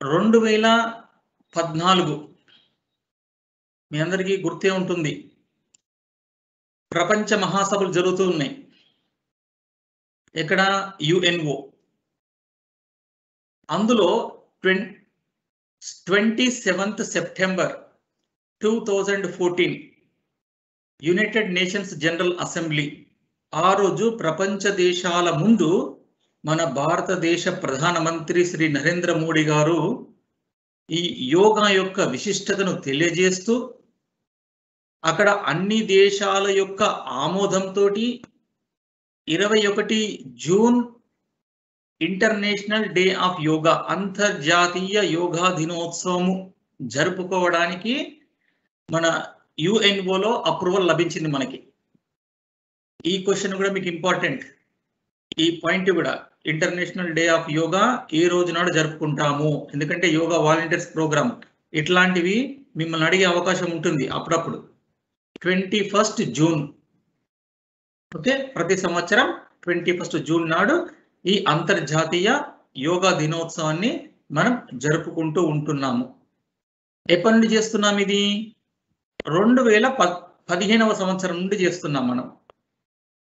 2014 మీ అందరికీ గుర్తే ఉంటుంది. ప్రపంచ మహాసభలు జరుగుతూ ఉన్నాయి. ఎక్కడ? యుఎన్ఓ. అందులో 27th September 2014 United nations general assembly ఆ రోజు ప్రపంచ దేశాల ముందు మన భారతదేశ ప్రధానమంత్రి శ్రీ నరేంద్ర మోడీ గారు ఈ యోగా యొక్క విశిష్టతను తెలియజేస్తూ అక్కడ అన్ని దేశాల యొక్క ఆమోదంతో 21 June international day of yoga, అంతర్జాతీయ యోగా దినోత్సవము జరుపుకోవడానికి మన యుఎన్ఓలో అప్రూవల్ లభించింది మనకి. ఈ క్వశ్చన్ కూడా మీకు ఇంపార్టెంట్. ఈ పాయింట్ కూడా ఇంటర్నేషనల్ డే ఆఫ్ యోగా ఏ రోజు నాడు జరుపుకుంటాము, ఎందుకంటే యోగా వాలంటీర్స్ ప్రోగ్రామ్ ఇట్లాంటివి మిమ్మల్ని అడిగే అవకాశం ఉంటుంది అప్పుడప్పుడు. 21 జూన్, ఓకే, ప్రతి సంవత్సరం 21 జూన్ నాడు ఈ అంతర్జాతీయ యోగా దినోత్సవాన్ని మనం జరుపుకుంటూ ఉంటున్నాము. ఎప్పటి నుండి చేస్తున్నాం? ఇది 2015వ సంవత్సరం నుండి చేస్తున్నాం మనం.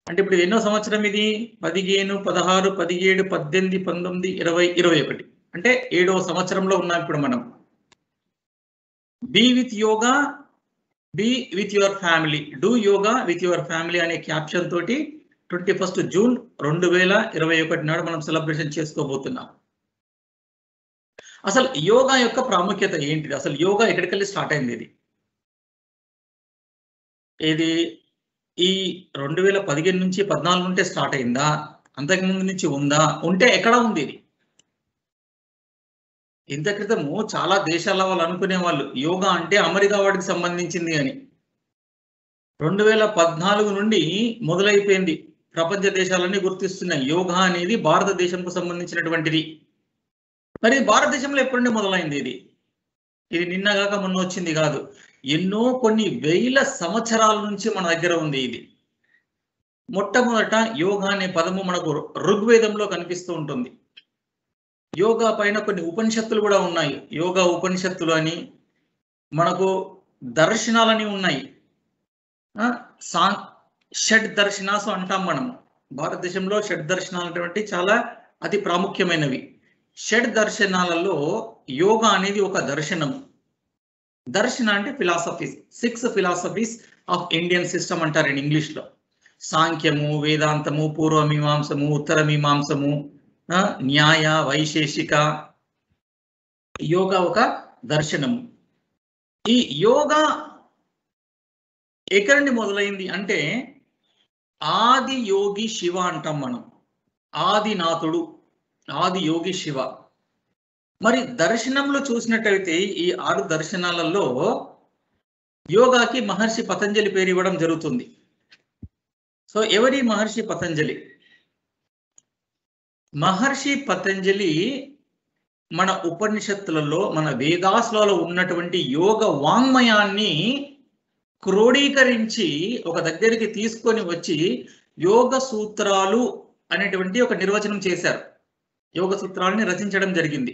అంటే ఇప్పుడు ఎన్నో సంవత్సరం ఇది? 15, 16, 17, 18, 19, 20, 21, అంటే 7వ సంవత్సరంలో ఉన్నాం ఇప్పుడు మనం. Be with yoga, be with your family, do yoga with your family అనే క్యాప్షన్ తోటి 21 జూన్ 2021 నాడు మనం సెలబ్రేషన్ చేసుకోబోతున్నాం. అసలు యోగా యొక్క ప్రాముఖ్యత ఏంటిది? అసలు యోగా ఎక్కడికెళ్ళి స్టార్ట్ అయింది? ఇది ఈ 2015 నుంచి 14 నుంటే స్టార్ట్ అయిందా? అంతకుముందు నుంచి ఉందా? ఉంటే ఎక్కడ ఉంది ఇది? ఇంత క్రితము చాలా దేశాల వాళ్ళు అనుకునే వాళ్ళు యోగా అంటే అమెరికా వాడికి సంబంధించింది అని. 2014 నుండి మొదలైపోయింది. ప్రపంచ దేశాలన్నీ గుర్తిస్తున్నాయి యోగా అనేది భారతదేశంకు సంబంధించినటువంటిది. మరి భారతదేశంలో ఎప్పటి నుండి మొదలైంది ఇది? ఇది నిన్నగాక మొన్న వచ్చింది కాదు. ఎన్నో కొన్ని వేల సంవత్సరాల నుంచి మన దగ్గర ఉంది ఇది. మొట్టమొదట యోగా అనే పదము మనకు ఋగ్వేదంలో కనిపిస్తూ ఉంటుంది. యోగా పైన కొన్ని ఉపనిషత్తులు కూడా ఉన్నాయి. యోగా ఉపనిషత్తులు అని, మనకు దర్శనాలని ఉన్నాయి. షడ్ దర్శనాసు అంటాం మనము. భారతదేశంలో షడ్ దర్శనాలు అనేటువంటి చాలా అతి ప్రాముఖ్యమైనవి. షడ్ దర్శనాలలో యోగా అనేది ఒక దర్శనం. దర్శన అంటే philosophies, 6 philosophies of Indian system అంటారు ఇంగ్లీష్లో. సాంఖ్యము, వేదాంతము, పూర్వమీమాంసము, ఉత్తర మీమాంసము, న్యాయ, వైశేషిక. యోగా ఒక దర్శనము. ఈ యోగా ఎక్కడి నుండి మొదలైంది అంటే ఆది యోగి శివ అంటాం మనం. ఆదినాథుడు, ఆది యోగి శివ. మరి దర్శనంలో చూసినట్టయితే ఈ 6 దర్శనాలలో యోగాకి మహర్షి పతంజలి పేరు ఇవ్వడం జరుగుతుంది. సో ఎవరి మహర్షి పతంజలి? మహర్షి పతంజలి మన ఉపనిషత్తులలో, మన వేదాస్లలో ఉన్నటువంటి యోగ వాంగ్మయాన్ని క్రోడీకరించి ఒక దగ్గరికి తీసుకొని వచ్చి యోగ సూత్రాలు అనేటువంటి ఒక నిర్వచనం చేశారు. యోగ సూత్రాలని రచించడం జరిగింది.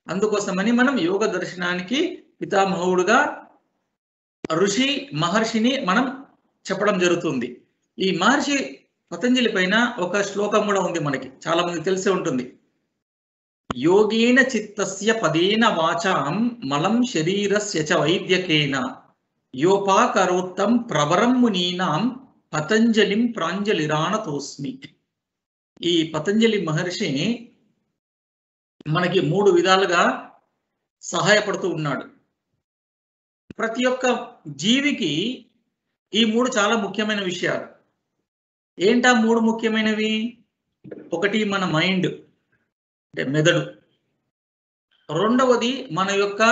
అందుకోసమని మనం యోగ దర్శనానికి పితామహుడుగా ఋషి మహర్షిని మనం చెప్పడం జరుగుతుంది. ఈ మహర్షి పతంజలి పైన ఒక శ్లోకం కూడా ఉంది, మనకి చాలా మంది తెలిసే ఉంటుంది. యోగేన చిత్తస్య పదేన వాచాం మలం శరీరస్య చ వైద్యకేన యోపాకరోత్తం ప్రవరం మునీనాం పతంజలిం ప్రాంజలిరాణతోస్మి. ఈ పతంజలి మహర్షి మనకి 3 విధాలుగా సహాయపడుతూ ఉన్నాడు. ప్రతి ఒక్క జీవికి ఈ 3 చాలా ముఖ్యమైన విషయాలు. ఏంటా 3 ముఖ్యమైనవి? ఒకటి మన మైండ్ అంటే మెదడు. రెండవది మన యొక్క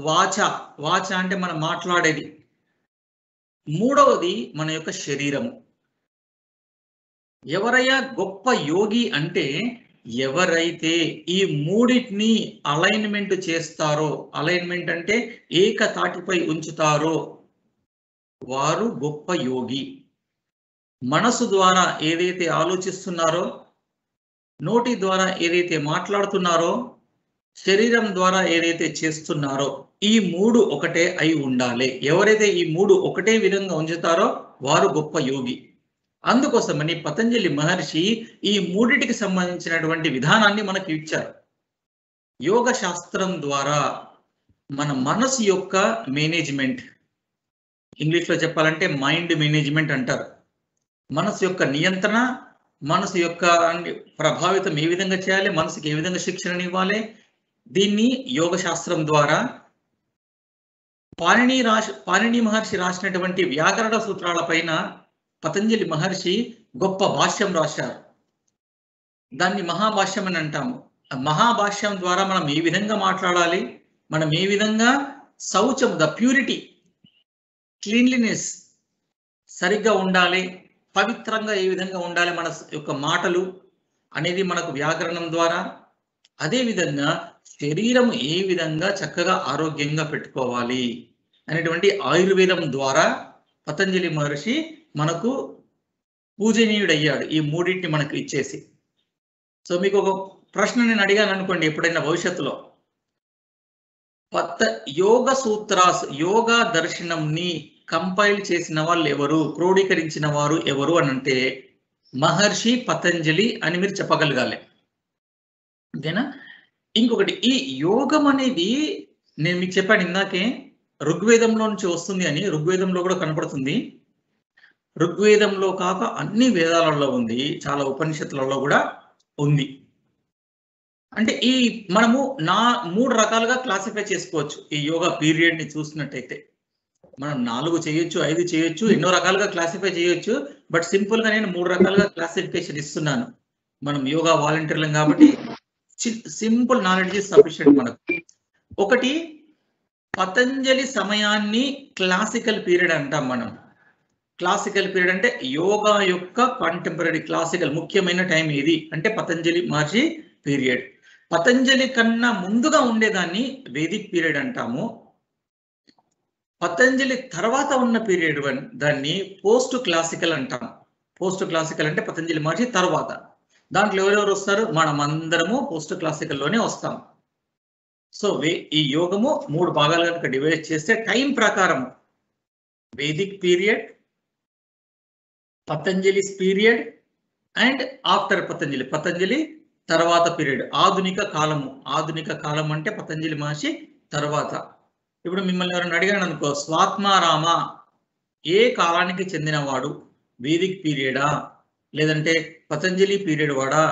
వాచ, వాచ అంటే మనం మాట్లాడేది. మూడవది మన యొక్క శరీరము. ఎవరయ్యా గొప్ప యోగి అంటే ఎవరైతే ఈ మూడింటిని అలైన్మెంట్ చేస్తారో, అలైన్మెంట్ అంటే ఏకతాటిపై ఉంచుతారో వారు గొప్ప యోగి. మనసు ద్వారా ఏదైతే ఆలోచిస్తున్నారో, నోటి ద్వారా ఏదైతే మాట్లాడుతున్నారో, శరీరం ద్వారా ఏదైతే చేస్తున్నారో ఈ మూడు ఒకటే అయి ఉండాలి. ఎవరైతే ఈ మూడు ఒకటే విధంగా ఉంచుతారో వారు గొప్ప యోగి. అందుకోసమని పతంజలి మహర్షి ఈ మూడిటికి సంబంధించినటువంటి విధానాన్ని మనకు ఇచ్చారు. యోగ శాస్త్రం ద్వారా మన మనసు యొక్క మేనేజ్మెంట్, ఇంగ్లీష్లో చెప్పాలంటే మైండ్ మేనేజ్మెంట్ అంటారు. మనసు యొక్క నియంత్రణ, మనసు యొక్క ప్రభావితం ఏ విధంగా చేయాలి, మనసుకి ఏ విధంగా శిక్షణ ఇవ్వాలి, దీన్ని యోగ శాస్త్రం ద్వారా పాణిని మహర్షి రాసినటువంటి వ్యాకరణ సూత్రాల పైన పతంజలి మహర్షి గొప్ప భాష్యం రాశారు. దాన్ని మహాభాష్యం అని అంటాము. మహాభాష్యం ద్వారా మనం ఏ విధంగా మాట్లాడాలి, మనం ఏ విధంగా శౌచం, ద ప్యూరిటీ, క్లీన్లీనెస్ సరిగ్గా ఉండాలి, పవిత్రంగా ఏ విధంగా ఉండాలి మన యొక్క మాటలు అనేది మనకు వ్యాకరణం ద్వారా, అదేవిధంగా శరీరం ఏ విధంగా చక్కగా ఆరోగ్యంగా పెట్టుకోవాలి అనేటువంటి ఆయుర్వేదం ద్వారా పతంజలి మహర్షి మనకు పూజనీయుడయ్యాడు ఈ మూడింటిని మనకు ఇచ్చేసి. సో మీకు ఒక ప్రశ్న నేను అడిగాను అనుకోండి ఎప్పుడైనా భవిష్యత్తులో, యోగ సూత్రాస్, యోగా దర్శనంని కంపైల్ చేసిన వాళ్ళు ఎవరు, క్రోడీకరించిన వారు ఎవరు అని అంటే మహర్షి పతంజలి అని మీరు చెప్పగలగాలి. అంతేనా? ఇంకొకటి, ఈ యోగం అనేది నేను మీకు చెప్పాను ఇందాకే ఋగ్వేదంలో నుంచి వస్తుంది అని. ఋగ్వేదంలో కూడా కనపడుతుంది. ఋగ్వేదంలో కాక అన్ని వేదాలలో ఉంది, చాలా ఉపనిషత్తులలో కూడా ఉంది. అంటే ఈ మనము మూడు రకాలుగా క్లాసిఫై చేసుకోవచ్చు. ఈ యోగా పీరియడ్ ని చూసినట్టయితే మనం 4 చేయొచ్చు, 5 చేయొచ్చు, ఎన్నో రకాలుగా క్లాసిఫై చేయొచ్చు. బట్ సింపుల్ గా నేను 3 రకాలుగా క్లాసిఫికేషన్ ఇస్తున్నాను. మనం యోగా వాలంటీర్లం కాబట్టి సింపుల్ నాలెడ్జ్ ఇస్ సఫిషియెంట్ మనకు. ఒకటి, పతంజలి సమయాన్ని క్లాసికల్ పీరియడ్ అంటాం మనం. క్లాసికల్ పీరియడ్ అంటే యోగా యొక్క కాంటెంపరీ క్లాసికల్ ముఖ్యమైన టైం ఏది అంటే పతంజలి మహర్షి పీరియడ్. పతంజలి కన్నా ముందుగా ఉండేదాన్ని వేదిక్ పీరియడ్ అంటాము. పతంజలి తర్వాత ఉన్న పీరియడ్ దాన్ని పోస్ట్ క్లాసికల్ అంటాం. పోస్ట్ క్లాసికల్ అంటే పతంజలి మహర్షి తర్వాత. దాంట్లో ఎవరెవరు వస్తారు? మనం అందరము పోస్ట్ క్లాసికల్లోనే వస్తాం. సో ఈ యోగము 3 భాగాలుగా కనుక డివైడ్ చేస్తే టైం ప్రకారం Vedic period, Patanjali's period and after Patanjali, Patanjali తర్వాత పీరియడ్, ఆధునిక కాలము. ఆధునిక కాలం అంటే పతంజలి మహర్షి తర్వాత. ఇప్పుడు మిమ్మల్ని ఎవరైనా అడిగాను అనుకో, స్వాత్మారామ ఏ కాలానికి చెందినవాడు, వేదిక్ పీరియడా లేదంటే పతంజలి పీరియడ్ వాడా,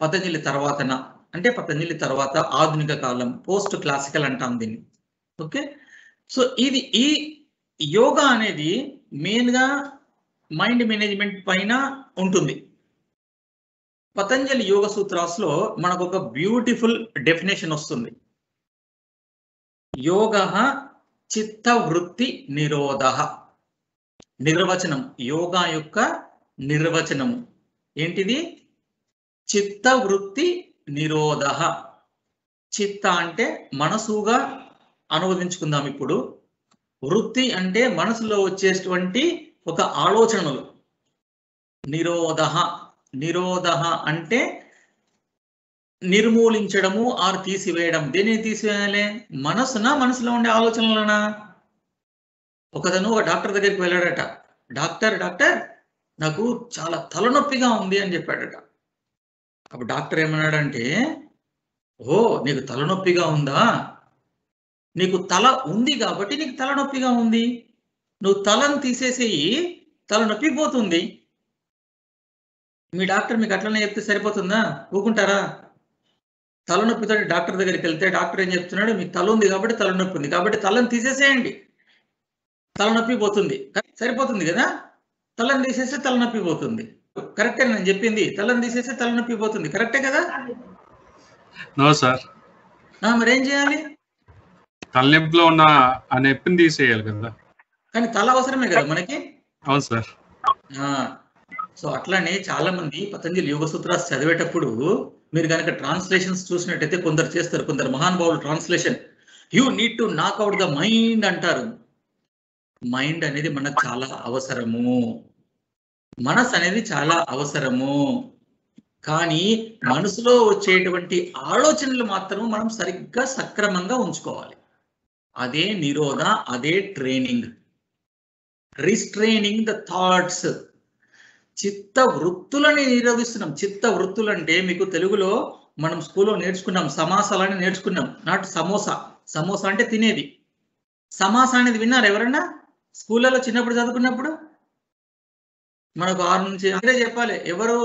పతంజలి తర్వాతనా అంటే పతంజలి తర్వాత ఆధునిక కాలం, పోస్ట్ క్లాసికల్ అంటాం దీన్ని. ఓకే, సో ఇది ఈ యోగా అనేది మెయిన్ గా మైండ్ మేనేజ్మెంట్ పైన ఉంటుంది. పతంజలి యోగ సూత్రాస్ లో మనకు ఒక బ్యూటిఫుల్ డెఫినేషన్ వస్తుంది. యోగ చిత్తవృత్తి నిరోధ. నిర్వచనం, యోగా యొక్క నిర్వచనము ఏంటిది? చిత్తవృత్తి నిరోధ. చిత్త అంటే మనసుగా అనువదించుకుందాం ఇప్పుడు. వృత్తి అంటే మనసులో వచ్చేటువంటి ఒక ఆలోచనలు. నిరోధ, నిరోధ అంటే నిర్మూలించడము ఆర్ తీసివేయడం. దేనిని తీసివేయాలి? మనసులో ఉండే ఆలోచనలనా? ఒకతను ఒక డాక్టర్ దగ్గరికి వెళ్ళాడట. డాక్టర్ నాకు చాలా తలనొప్పిగా ఉంది అని చెప్పాడట. అప్పుడు డాక్టర్ ఏమన్నాడంటే, ఓ నీకు తలనొప్పిగా ఉందా? నీకు తల ఉంది కాబట్టి నీకు తలనొప్పిగా ఉంది. నువ్వు తలను తీసేసేయి, తలనొప్పి పోతుంది. మీ డాక్టర్ మీకు అట్లనే చెప్తే సరిపోతుందా? ఊకుంటారా? తలనొప్పితో డాక్టర్ దగ్గరికి వెళ్తే డాక్టర్ ఏం చెప్తున్నాడు? మీకు తల ఉంది కాబట్టి తలనొప్పి ఉంది కాబట్టి తలను తీసేసేయండి, తలనొప్పి పోతుంది. సరిపోతుంది కదా? తలను తీసేస్తే తలనొప్పి పోతుంది. కరెక్టే నేను చెప్పింది? తలను తీసేస్తే తలనొప్పి పోతుంది, కరెక్టే కదా? No sir. మరేం చేయాలి? తలనొప్పిలో ఉన్న ఆ నొప్పిని తీసేయాలి కదా. కానీ తల అవసరమే కదా మనకి. అవును సార్. సో అట్లానే చాలా మంది పతంజలి యోగ సూత్రాలు చదివేటప్పుడు మీరు కనుక ట్రాన్స్లేషన్స్ చూసినట్టయితే కొందరు చేస్తారు, కొందరు మహానుభావులు ట్రాన్స్లేషన్ యూ నీడ్ టు నాక్ అవుట్ ద మైండ్ అంటారు. మైండ్ అనేది మనకు చాలా అవసరము, మనసు అనేది చాలా అవసరము. కానీ మనసులో వచ్చేటువంటి ఆలోచనలు మాత్రం మనం సరిగ్గా సక్రమంగా ఉంచుకోవాలి. అదే నిరోధ, అదే ట్రైనింగ్. Restraining the thoughts. చిత్త వృత్తులని నిరోధిస్తున్నాం. చిత్త వృత్తులు అంటే మీకు తెలుగులో మనం స్కూల్లో నేర్చుకున్నాం, సమాసాలని నేర్చుకున్నాం. నాట్ సమోసా. సమోసా అంటే తినేది. సమాస అనేది విన్నారు ఎవరన్నా స్కూళ్ళలో చిన్నప్పుడు చదువుకున్నప్పుడు? మనకు 6 నుంచి అదే చెప్పాలి. ఎవరు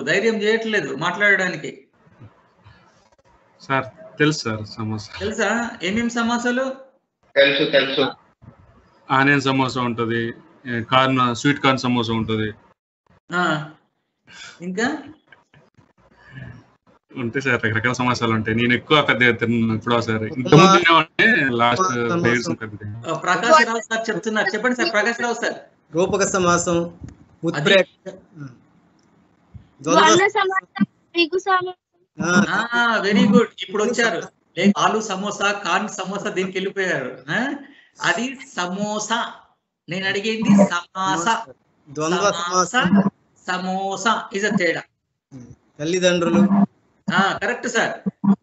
ధైర్యం చేయట్లేదు మాట్లాడడానికి. సార్ తెలుసు సార్ సమోసా. తెలుసా ఏమేమి సమాసాలు? తెలుసు. ఆనియన్ సమోసా ఉంటది, కార్న్ స్వీట్ కార్న్ సమోసా ఉంటది, ఇంకా ఉంటాయి సార్ రకరకాల సమోసాలు ఉంటాయి. నేను ఎక్కువ పెద్ద తిన్నాను ఇప్పుడు సార్. ఇంతకుముందు తినేవాడిని, లాస్ట్ ప్రకాశ్ రావు సార్ చెప్తున్నారు. చెప్పండి సార్ ప్రకాశ్ రావు సార్. రూపక సమాసం, వెరీ గుడ్. ఇప్పుడు వచ్చారు ఆలు సమోసా, కార్న్ సమోసా, దీనికి వెళ్ళిపోయారు. అది సమోసా. నేను అడిగేది సమాసా. సమోసా ఇస్ అ తేడా. తల్లిదండ్రులు. Correct sir.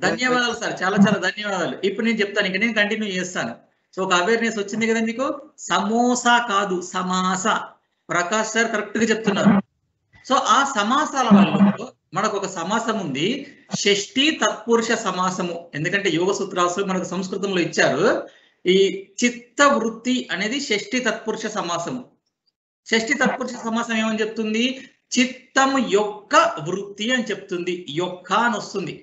ధన్యవాదాలు సార్, చాలా చాలా ధన్యవాదాలు. ఇప్పుడు నేను చెప్తాను, ఇంకా నేను కంటిన్యూ చేస్తాను. సో ఒక అవేర్నెస్ వచ్చింది కదా మీకు. సమోసా కాదు సమాస. ప్రకాష్ సార్ కరెక్ట్ గా చెప్తున్నారు. సో ఆ సమాసాల వల్ల మనకు ఒక సమాసం ఉంది, షష్ఠి తత్పురుష సమాసము. ఎందుకంటే యోగ సూత్రాలు మనకు సంస్కృతంలో ఇచ్చారు. ఈ చిత్త వృత్తి అనేది షష్ఠి తత్పురుష సమాసము. షష్ఠి తత్పురుష సమాసం ఏమని చెప్తుంది? చిత్తము యొక్క వృత్తి అని చెప్తుంది. యొక్క అని వస్తుంది.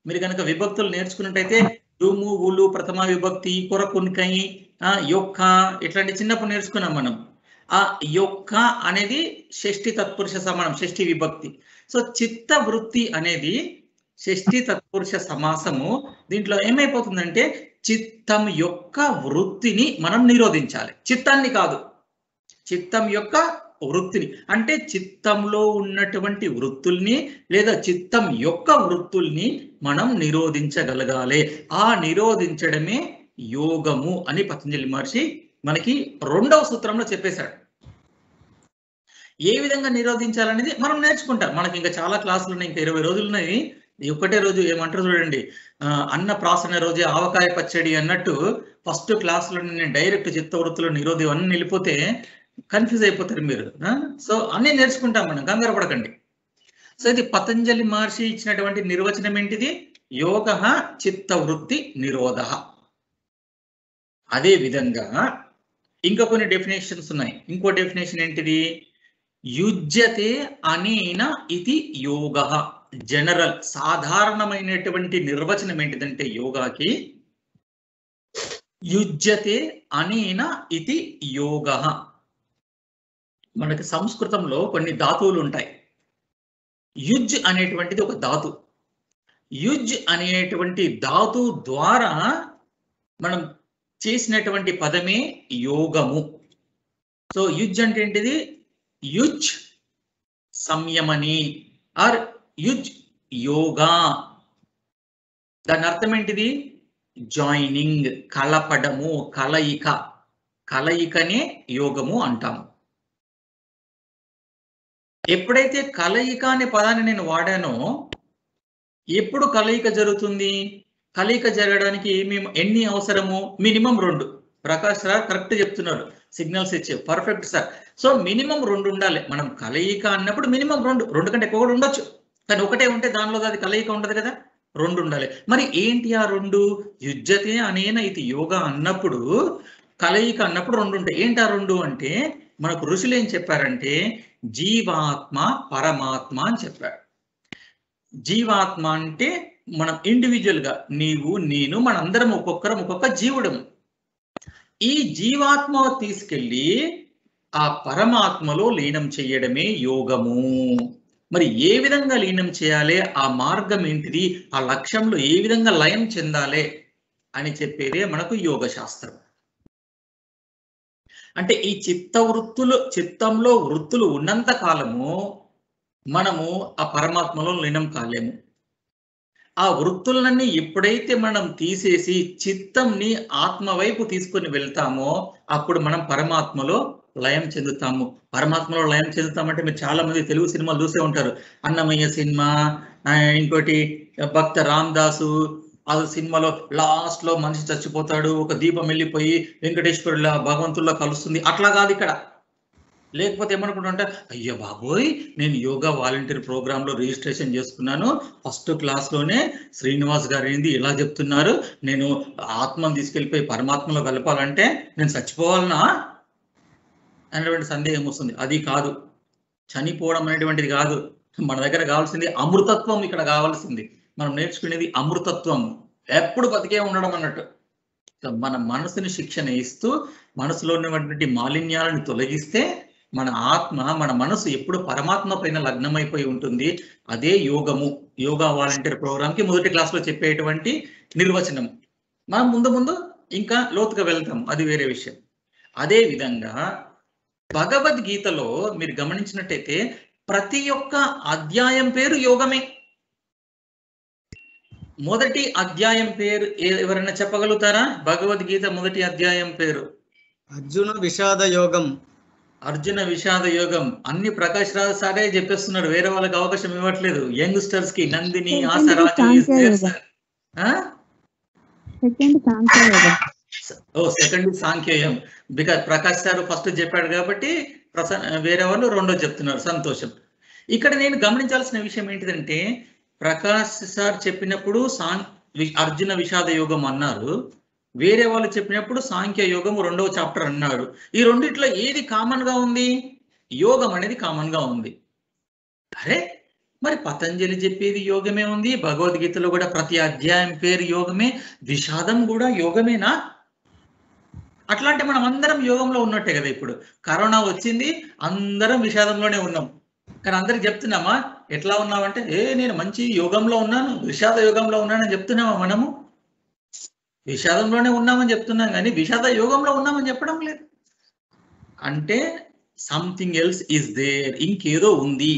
మీరు కనుక విభక్తులు నేర్చుకున్నట్టయితే డుము, ఉలు, ప్రథమ విభక్తి, కొరకున్కై, యొక్క ఇట్లాంటి చిన్నప్పుడు నేర్చుకున్నాం మనం. ఆ యొక్క అనేది షష్ఠి తత్పురుష సమానం, షష్ఠి విభక్తి. సో చిత్త వృత్తి అనేది షష్ఠి తత్పురుష సమాసము. దీంట్లో ఏమైపోతుందంటే చిత్తం యొక్క వృత్తిని మనం నిరోధించాలి. చిత్తాన్ని కాదు, చిత్తం యొక్క వృత్తిని. అంటే చిత్తంలో ఉన్నటువంటి వృత్తుల్ని లేదా చిత్తం యొక్క వృత్తుల్ని మనం నిరోధించగలగాలి. ఆ నిరోధించడమే యోగము అని పతంజలి మహర్షి మనకి 2వ సూత్రంలో చెప్పేశాడు. ఏ విధంగా నిరోధించాలనేది మనం నేర్చుకుంటాం. మనకి ఇంకా చాలా క్లాసులు ఉన్నాయి, ఇంకా 20 రోజులు ఉన్నాయి. ఒకటే రోజు ఏమంటారు చూడండి, అన్న ప్రాసన రోజే ఆవకాయ పచ్చడి అన్నట్టు ఫస్ట్ క్లాసులో నేను డైరెక్ట్ చిత్తవృత్తులు నిరోధి అన్నీ వెళ్ళిపోతే కన్ఫ్యూజ్ అయిపోతారు మీరు. సో అన్నీ నేర్చుకుంటాం మనం, కంగారు పడకండి. సో ఇది పతంజలి మహర్షి ఇచ్చినటువంటి నిర్వచనం ఏంటిది? యోగ చిత్తవృత్తి నిరోధ. అదే విధంగా ఇంకా కొన్ని డెఫినేషన్స్ ఉన్నాయి. ఇంకో డెఫినేషన్ ఏంటిది? యుజ్యతే అనేన ఇది యోగ. జనరల్ సాధారణమైనటువంటి నిర్వచనం ఏంటిదంటే యోగాకి యుజ్యతే అనేన ఇది యోగ. మనకి సంస్కృతంలో కొన్ని ధాతువులు ఉంటాయి. యుజ్ అనేటువంటిది ఒక ధాతు. యుజ్ అనేటువంటి ధాతు ద్వారా మనం చేసినటువంటి పదమే యోగము. సో యుజ్ అంటే ఏంటిది? యుజ్ సంయమని ఆర్ యుజ్ యోగా. దాని అర్థం ఏంటిది? జాయినింగ్, కలపడము, కలయిక. కలయికనే యోగము అంటాము. ఎప్పుడైతే కలయిక అనే పదాన్ని నేను వాడానో, ఎప్పుడు కలయిక జరుగుతుంది? కలయిక జరగడానికి ఎన్ని అవసరము? మినిమం 2. ప్రకాష్ సార్ కరెక్ట్ చెప్తున్నారు, సిగ్నల్స్ ఇచ్చే పర్ఫెక్ట్ సార్. సో మినిమం 2 ఉండాలి. మనం కలయిక అన్నప్పుడు మినిమం 2 కంటే ఎక్కువ కూడా ఉండొచ్చు, కానీ ఒకటే ఉంటే దానిలో అది కలయిక ఉండదు కదా. 2 ఉండాలి. మరి ఏంటి ఆ 2? యుజ్యతే అనేన ఇది యోగా అన్నప్పుడు, కలయిక అన్నప్పుడు 2 ఉంటాయి. ఏంటి ఆ 2 అంటే మనకు ఋషులు ఏం చెప్పారంటే జీవాత్మ పరమాత్మ అని చెప్పారు. జీవాత్మ అంటే మనం ఇండివిజువల్ గా నీవు నేను మనందరం ఒక్కొక్కరం ఒక్కొక్క జీవుడము. ఈ జీవాత్మ తీసుకెళ్ళి ఆ పరమాత్మలో లీనం చేయడమే యోగము. మరి ఏ విధంగా లీనం చేయాలి, ఆ మార్గం ఏంటిది, ఆ లక్ష్యంలో ఏ విధంగా లయం చెందాలి అని చెప్పేదే మనకు యోగ శాస్త్రం. అంటే ఈ చిత్తంలో వృత్తులు ఉన్నంత కాలము మనము ఆ పరమాత్మలో లీనం కాలేము. ఆ వృత్తులన్నీ ఎప్పుడైతే మనం తీసేసి చిత్తంని ఆత్మ వైపు తీసుకొని వెళ్తామో అప్పుడు మనం పరమాత్మలో లయం చెందుతాము. పరమాత్మలో లయం చెందుతామంటే మీరు చాలా మంది తెలుగు సినిమాలు చూసే ఉంటారు. అన్నమయ్య సినిమా, ఇంకోటి భక్త రామదాసు. ఆ సినిమాలో లాస్ట్ లో మనిషి చచ్చిపోతాడు, ఒక దీపం వెళ్ళిపోయి వెంకటేశ్వరుల భగవంతుల్లో కలుస్తుంది. అట్లా కాదు ఇక్కడ. లేకపోతే ఏమనుకుంటుంటే, అయ్యో బాబోయ్, నేను యోగా వాలంటీర్ ప్రోగ్రామ్ లో రిజిస్ట్రేషన్ చేసుకున్నాను, ఫస్ట్ క్లాస్ లోనే శ్రీనివాస్ గారు ఏంది ఇలా చెప్తున్నారు, నేను ఆత్మను తీసుకెళ్ళిపోయి పరమాత్మలో కలపాలంటే నేను చచ్చిపోవాలనా అనేటువంటి సందేహం వస్తుంది. అది కాదు, చనిపోవడం అనేటువంటిది కాదు. మన దగ్గర కావాల్సింది అమృతత్వం. ఇక్కడ కావాల్సింది మనం నేర్చుకునేది అమృతత్వం, ఎప్పుడు బతికే ఉండడం అన్నట్టు. మన మనసుని శిక్షణ ఇస్తూ మనసులో ఉన్నటువంటి మాలిన్యాలను తొలగిస్తే మన ఆత్మ, మన మనసు ఎప్పుడు పరమాత్మ పైన లగ్నమైపోయి ఉంటుంది. అదే యోగము. యోగా వాలంటీర్ ప్రోగ్రామ్ కి మొదటి క్లాస్ లో చెప్పేటువంటి నిర్వచనం. మనం ముందు ముందు ఇంకా లోతుగా వెళ్తాం, అది వేరే విషయం. అదే విధంగా భగవద్గీతలో మీరు గమనించినట్టయితే ప్రతి ఒక్క అధ్యాయం పేరు యోగమే. మొదటి అధ్యాయం పేరు ఎవరైనా చెప్పగలుగుతారా? భగవద్గీత మొదటి అధ్యాయం పేరు అర్జున విషాద యోగం. అర్జున విషాద యోగం. అన్ని ప్రకాష్ రాజు సారే చెప్పేస్తున్నాడు, వేరే వాళ్ళకి అవకాశం ఇవ్వట్లేదు. యంగ్స్టర్స్ కి నందిని, ఆసరాజు. సెకండ్ సాంఖ్యయోగం. బికాజ్ ప్రకాష్ సార్ ఫస్ట్ చెప్పాడు కాబట్టి వేరే వాళ్ళు రెండో చెప్తున్నారు. సంతోషం. ఇక్కడ నేను గమనించాల్సిన విషయం ఏంటిదంటే, ప్రకాష్ సార్ చెప్పినప్పుడు అర్జున విషాద యోగం అన్నారు, వేరే వాళ్ళు చెప్పినప్పుడు సాంఖ్య యోగం రెండవ చాప్టర్ అన్నారు. ఈ రెండిట్లో ఏది కామన్ గా ఉంది? యోగం అనేది కామన్ గా ఉంది. అరే మరి పతంజలి చెప్పేది యోగమే ఉంది, భగవద్గీతలో కూడా ప్రతి అధ్యాయం పేరు యోగమే, విషాదం కూడా యోగమేనా? అట్లాంటి మనం అందరం యోగంలో ఉన్నట్టే కదా. ఇప్పుడు కరోనా వచ్చింది, అందరం విషాదంలోనే ఉన్నాం. కానీ అందరికి చెప్తున్నామా ఎట్లా ఉన్నామంటే, నేను మంచి యోగంలో ఉన్నాను, విషాద యోగంలో ఉన్నానని చెప్తున్నామా? మనము విషాదంలోనే ఉన్నామని చెప్తున్నాం కానీ విషాద యోగంలో ఉన్నామని చెప్పడం లేదు. అంటే సంథింగ్ ఎల్స్ ఈజ్ దేర్, ఇంకేదో ఉంది.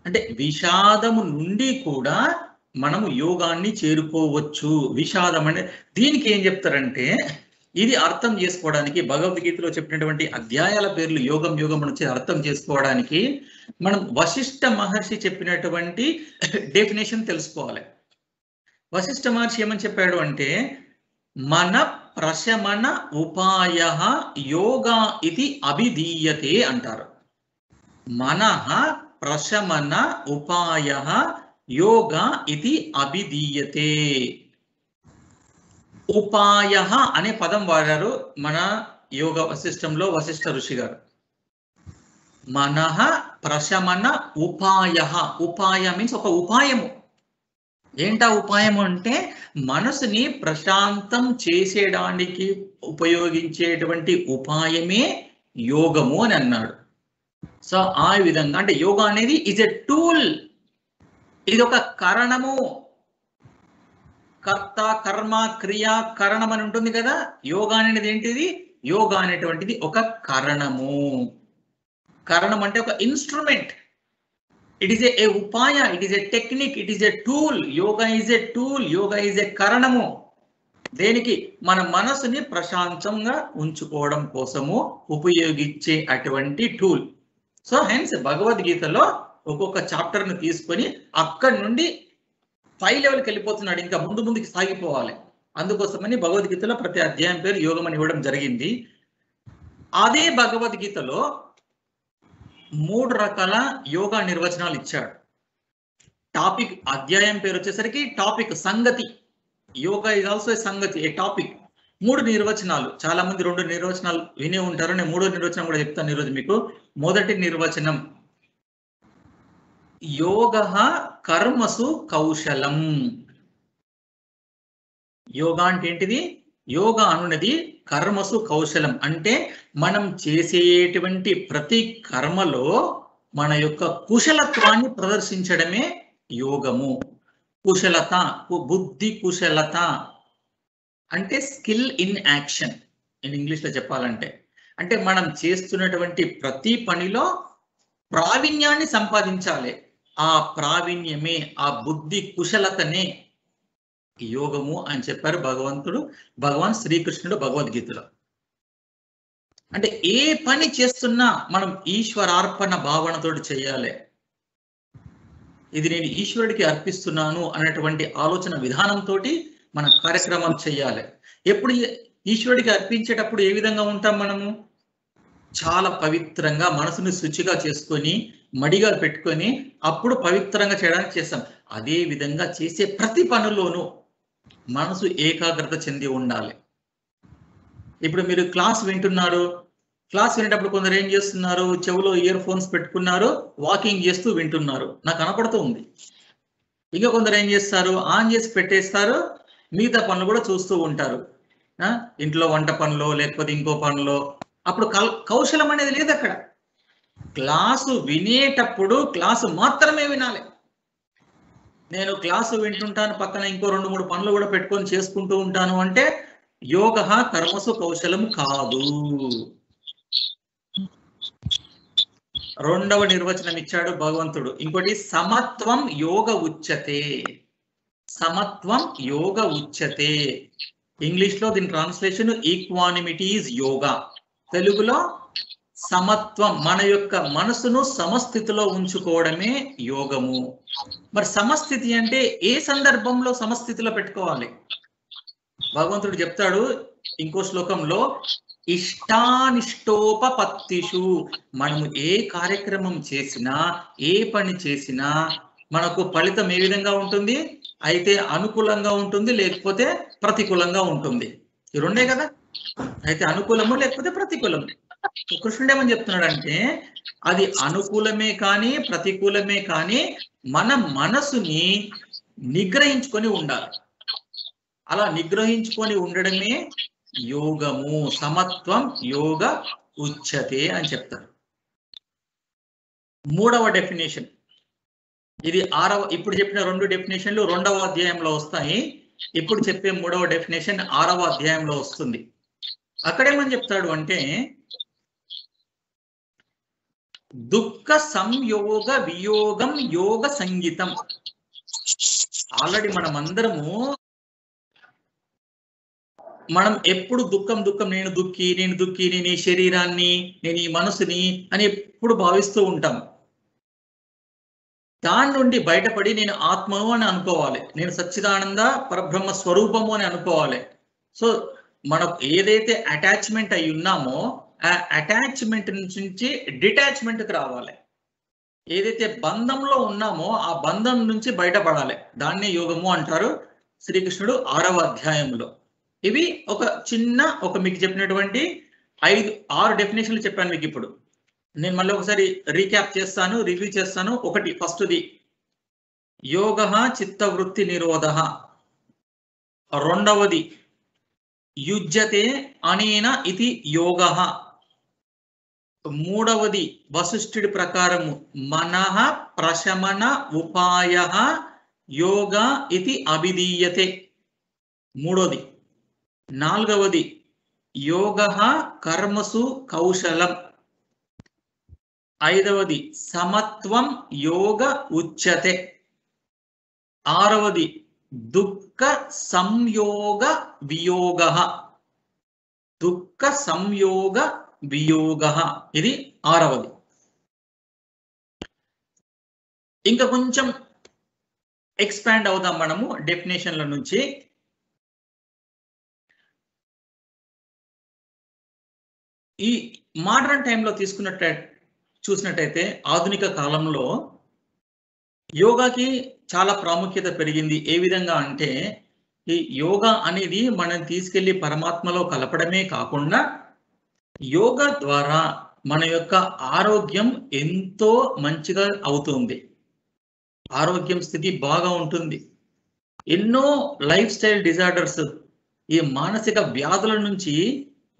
అంటే విషాదము నుండి కూడా మనము యోగాన్ని చేరుకోవచ్చు. విషాదం అంటే దీనికి ఏం చెప్తారంటే, ఇది అర్థం చేసుకోవడానికి భగవద్గీతలో చెప్పినటువంటి అధ్యాయాల పేర్లు యోగం యోగం నుంచి అర్థం చేసుకోవడానికి మనం వశిష్ఠ మహర్షి చెప్పినటువంటి డెఫినేషన్ తెలుసుకోవాలి. వశిష్ఠ మహర్షి ఏమని చెప్పాడు అంటే, మన ప్రశమన ఉపాయ యోగా ఇది అభిధీయతే అంటారు. మనః ప్రశమన ఉపాయ యోగా ఇది అభిధీయతే. ఉపాయ అనే పదం వాడారు మన యోగ వశిష్టంలో వశిష్ఠ ఋషి గారు. మనః ప్రశమన ఉపాయ. ఉపాయ మీన్స్ ఒక ఉపాయము. ఏంటా ఉపాయము అంటే, మనసుని ప్రశాంతం చేసేయడానికి ఉపయోగించేటువంటి ఉపాయమే యోగము అని అన్నాడు. సో ఆ విధంగా అంటే యోగా అనేది ఈజ్ ఎ టూల్, ఇది ఒక కారణము. కర్త కర్మ క్రియ కరణం అని ఉంటుంది కదా. యోగా అనేది ఏంటిది? యోగా అనేటువంటిది ఒక కారణము. కారణం అంటే ఒక ఇన్స్ట్రుమెంట్. ఇట్ ఈస్ ఏ ఉపాయ, it is a technique, it is a tool. Yoga is a tool, yoga is a కారణము. దేనికి? మన మనసుని ప్రశాంతంగా ఉంచుకోవడం కోసము ఉపయోగించే అటువంటి టూల్. సో హెన్స్ భగవద్గీతలో ఒక్కొక్క చాప్టర్ని తీసుకొని అక్కడి నుండి పై లెవెల్కి వెళ్ళిపోతున్నాడు, ఇంకా ముందు ముందుకి సాగిపోవాలి. అందుకోసమని భగవద్గీతలో ప్రతి అధ్యాయం పేరు యోగం అని ఇవ్వడం జరిగింది. అదే భగవద్గీతలో 3 రకాల యోగా నిర్వచనాలు ఇచ్చాడు. టాపిక్ అధ్యాయం పేరు వచ్చేసరికి టాపిక్ సంగతి. యోగా ఇస్ ఆల్సో ఏ సంగతి, ఏ టాపిక్. 3 నిర్వచనాలు. చాలా మంది 2 నిర్వచనాలు వినే ఉంటారు, నేను 3వ నిర్వచనం కూడా చెప్తాను ఈరోజు మీకు. మొదటి నిర్వచనం, యోగః కర్మసు కౌశలం. యోగా అంటే ఏంటిది? యోగా అనున్నది కర్మసు కౌశలం. అంటే మనం చేసేటువంటి ప్రతి కర్మలో మన యొక్క కుశలత్వాన్ని ప్రదర్శించడమే యోగము. కుశలత, బుద్ధి కుశలత అంటే స్కిల్ ఇన్ యాక్షన్ ఇన్ ఇంగ్లీష్లో చెప్పాలంటే. అంటే మనం చేస్తున్నటువంటి ప్రతి పనిలో ప్రావీణ్యాన్ని సంపాదించాలి. ఆ ప్రావీణ్యమే, ఆ బుద్ధి కుశలతనే యోగము అని చెప్పారు భగవాన్ శ్రీకృష్ణుడు భగవద్గీతలో. అంటే ఏ పని చేస్తున్నా మనం ఈశ్వరార్పణ భావనతో చేయాలి. ఇది నేను ఈశ్వరుడికి అర్పిస్తున్నాను అనేటువంటి ఆలోచన విధానంతో మన కార్యక్రమం చేయాలి. ఎప్పుడు ఈశ్వరుడికి అర్పించేటప్పుడు ఏ విధంగా ఉంటాం మనము? చాలా పవిత్రంగా మనసుని శుచిగా చేసుకొని మడిగా పెట్టుకొని అప్పుడు పవిత్రంగా చేయడానికి చేస్తాం. అదే విధంగా చేసే ప్రతి పనుల్లోనూ మనసు ఏకాగ్రత చెంది ఉండాలి. ఇప్పుడు మీరు క్లాస్ వింటున్నారు, క్లాస్ వినేటప్పుడు కొందరు ఏం చేస్తున్నారు? చెవులో ఇయర్ ఫోన్స్ పెట్టుకున్నారు, వాకింగ్ చేస్తూ వింటున్నారు, నాకు కనపడుతూ ఉంది. ఇంకా కొందరు ఏం చేస్తారు? ఆన్ చేసి పెట్టేస్తారు, మిగతా పనులు కూడా చూస్తూ ఉంటారు. ఇంట్లో వంట పనులు లేకపోతే ఇంకో పనులు. అప్పుడు కౌశలం అనేది లేదు అక్కడ. క్లాసు వినేటప్పుడు క్లాసు మాత్రమే వినాలి. నేను క్లాసు వింటుంటాను, పక్కన ఇంకో 2-3 పనులు కూడా పెట్టుకొని చేసుకుంటూ ఉంటాను అంటే యోగ కర్మసు కౌశలం కాదు. రెండవ నిర్వచనం ఇచ్చాడు భగవంతుడు. ఇంకోటి సమత్వం యోగ ఉచ్యతే. సమత్వం యోగ ఉచ్యతే. ఇంగ్లీష్ లో దీని ట్రాన్స్లేషన్ ఈక్వానిమిటీ ఈజ్ యోగా. తెలుగులో సమత్వం, మన యొక్క మనసును సమస్థితిలో ఉంచుకోవడమే యోగము. మరి సమస్థితి అంటే ఏ సందర్భంలో సమస్థితిలో పెట్టుకోవాలి? భగవంతుడు చెప్తాడు ఇంకో శ్లోకంలో, ఇష్టానిష్టోపపత్తిషు. మనము ఏ కార్యక్రమం చేసినా, ఏ పని చేసినా మనకు ఫలితం ఏ విధంగా ఉంటుంది? అయితే అనుకూలంగా ఉంటుంది, లేకపోతే ప్రతికూలంగా ఉంటుంది. ఈ రెండే కదా, అయితే అనుకూలము లేకపోతే ప్రతికూలము. కృష్ణుడు ఏమని చెప్తున్నాడంటే, అది అనుకూలమే కానీ ప్రతికూలమే కానీ మన మనసుని నిగ్రహించుకొని ఉండాలి. అలా నిగ్రహించుకొని ఉండడమే యోగము. సమత్వం యోగ ఉచ్యతే అని చెప్తారు. మూడవ డెఫినేషన్ ఇది. ఇప్పుడు చెప్పిన 2 డెఫినేషన్లు 2వ అధ్యాయంలో వస్తాయి. ఇప్పుడు చెప్పే 3వ డెఫినేషన్ 6వ అధ్యాయంలో వస్తుంది. అక్కడేమని చెప్తాడు అంటే, దుఃఖ సంయోగ వియోగం యోగ సంగీతం. ఆల్రెడీ మనం ఎప్పుడు దుఃఖం నేను దుఃఖి, నేను ఈ శరీరాన్ని, నేను ఈ మనసుని అని ఎప్పుడు భావిస్తూ ఉంటాం. దాని నుండి బయటపడి నేను ఆత్మను అని అనుకోవాలి, నేను సచ్చిదానంద పరబ్రహ్మ స్వరూపము అని అనుకోవాలి. సో మనకు ఏదైతే అటాచ్మెంట్ అయి ఉన్నామో ఆ అటాచ్మెంట్ నుంచి డిటాచ్మెంట్కి రావాలి. ఏదైతే బంధంలో ఉన్నామో ఆ బంధం నుంచి బయటపడాలి. దాన్ని యోగము అంటారు శ్రీకృష్ణుడు 6వ అధ్యాయంలో. ఇవి ఒక మీకు చెప్పినటువంటి 6 డెఫినేషన్లు చెప్పాను మీకు. ఇప్పుడు నేను మళ్ళీ ఒకసారి రీక్యాప్ చేస్తాను, రివ్యూ చేస్తాను. ఫస్ట్ది యోగ చిత్తవృత్తి నిరోధ. రెండవది యుజ్యతే అనేన ఇది యోగ. మూడవది వశిష్ఠుడి ప్రకారము మనః ప్రశమన ఉపాయ యోగ ఇది అభిధీయతే. మూడోది. నాలుగవది యోగ కర్మసు కౌశలం. ఐదవది సమత్వం యోగ ఉచ్యతే. ఆరవది దుఃఖ సంయోగ వియోగ. దుఃఖ సంయోగ వియోగ, ఇది 6వది. ఇంకా కొంచెం ఎక్స్పాండ్ అవుదాం మనము డెఫినేషన్ల నుంచి. ఈ మోడర్న్ టైంలో చూసినట్టయితే ఆధునిక కాలంలో యోగాకి చాలా ప్రాముఖ్యత పెరిగింది. ఏ విధంగా అంటే, ఈ యోగా అనేది మనం తీసుకెళ్లి పరమాత్మలో కలపడమే కాకుండా యోగా ద్వారా మన యొక్క ఆరోగ్యం ఎంతో మంచిగా అవుతుంది. ఆరోగ్యం స్థితి బాగా ఉంటుంది. ఎన్నో లైఫ్ స్టైల్ డిజార్డర్స్, ఈ మానసిక వ్యాధుల నుంచి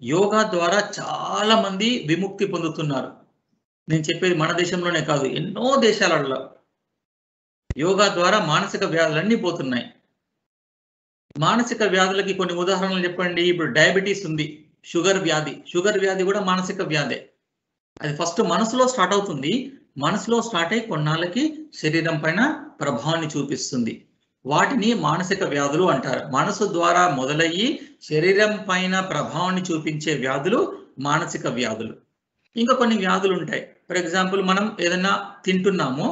యోగా ద్వారా చాలా మంది విముక్తి పొందుతున్నారు. నేను చెప్పేది మన దేశంలోనే కాదు, ఎన్నో దేశాలలో యోగా ద్వారా మానసిక వ్యాధులన్నీ పోతున్నాయి. మానసిక వ్యాధులకి కొన్ని ఉదాహరణలు చెప్పండి. ఇప్పుడు డయాబెటీస్ ఉంది, షుగర్ వ్యాధి కూడా మానసిక వ్యాధే. అది ఫస్ట్ మనసులో స్టార్ట్ అవుతుంది. మనసులో స్టార్ట్ అయ్యి కొన్నాళ్ళకి శరీరం పైన ప్రభావాన్ని చూపిస్తుంది. వాటిని మానసిక వ్యాధులు అంటారు. మనసు ద్వారా మొదలయ్యి శరీరం పైన ప్రభావాన్ని చూపించే వ్యాధులు మానసిక వ్యాధులు. ఇంకా కొన్ని వ్యాధులు ఉంటాయి. ఫర్ ఎగ్జాంపుల్ మనం ఏదైనా తింటున్నాము,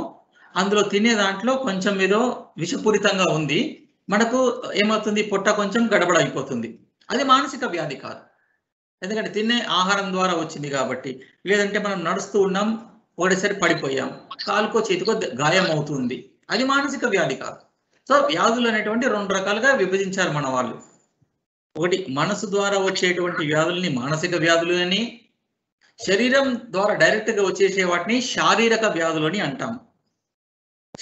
అందులో తినే దాంట్లో కొంచెం ఏదో విషపూరితంగా ఉంది, మనకు ఏమవుతుంది, పొట్ట కొంచెం గడబడ అయిపోతుంది. అది మానసిక వ్యాధి కాదు, ఎందుకంటే తినే ఆహారం ద్వారా వచ్చింది కాబట్టి. లేదంటే మనం నడుస్తూ ఉన్నాం, ఒకటేసారి పడిపోయాం, కాలుకో చేతికో గాయం అవుతుంది, అది మానసిక వ్యాధి కాదు. సో వ్యాధులు అనేటువంటి 2 రకాలుగా విభజించారు మన వాళ్ళు. ఒకటి మనసు ద్వారా వచ్చేటువంటి వ్యాధుల్ని మానసిక వ్యాధులు అని, శరీరం ద్వారా డైరెక్ట్ గా వచ్చేసే వాటిని శారీరక వ్యాధులు అని అంటాం.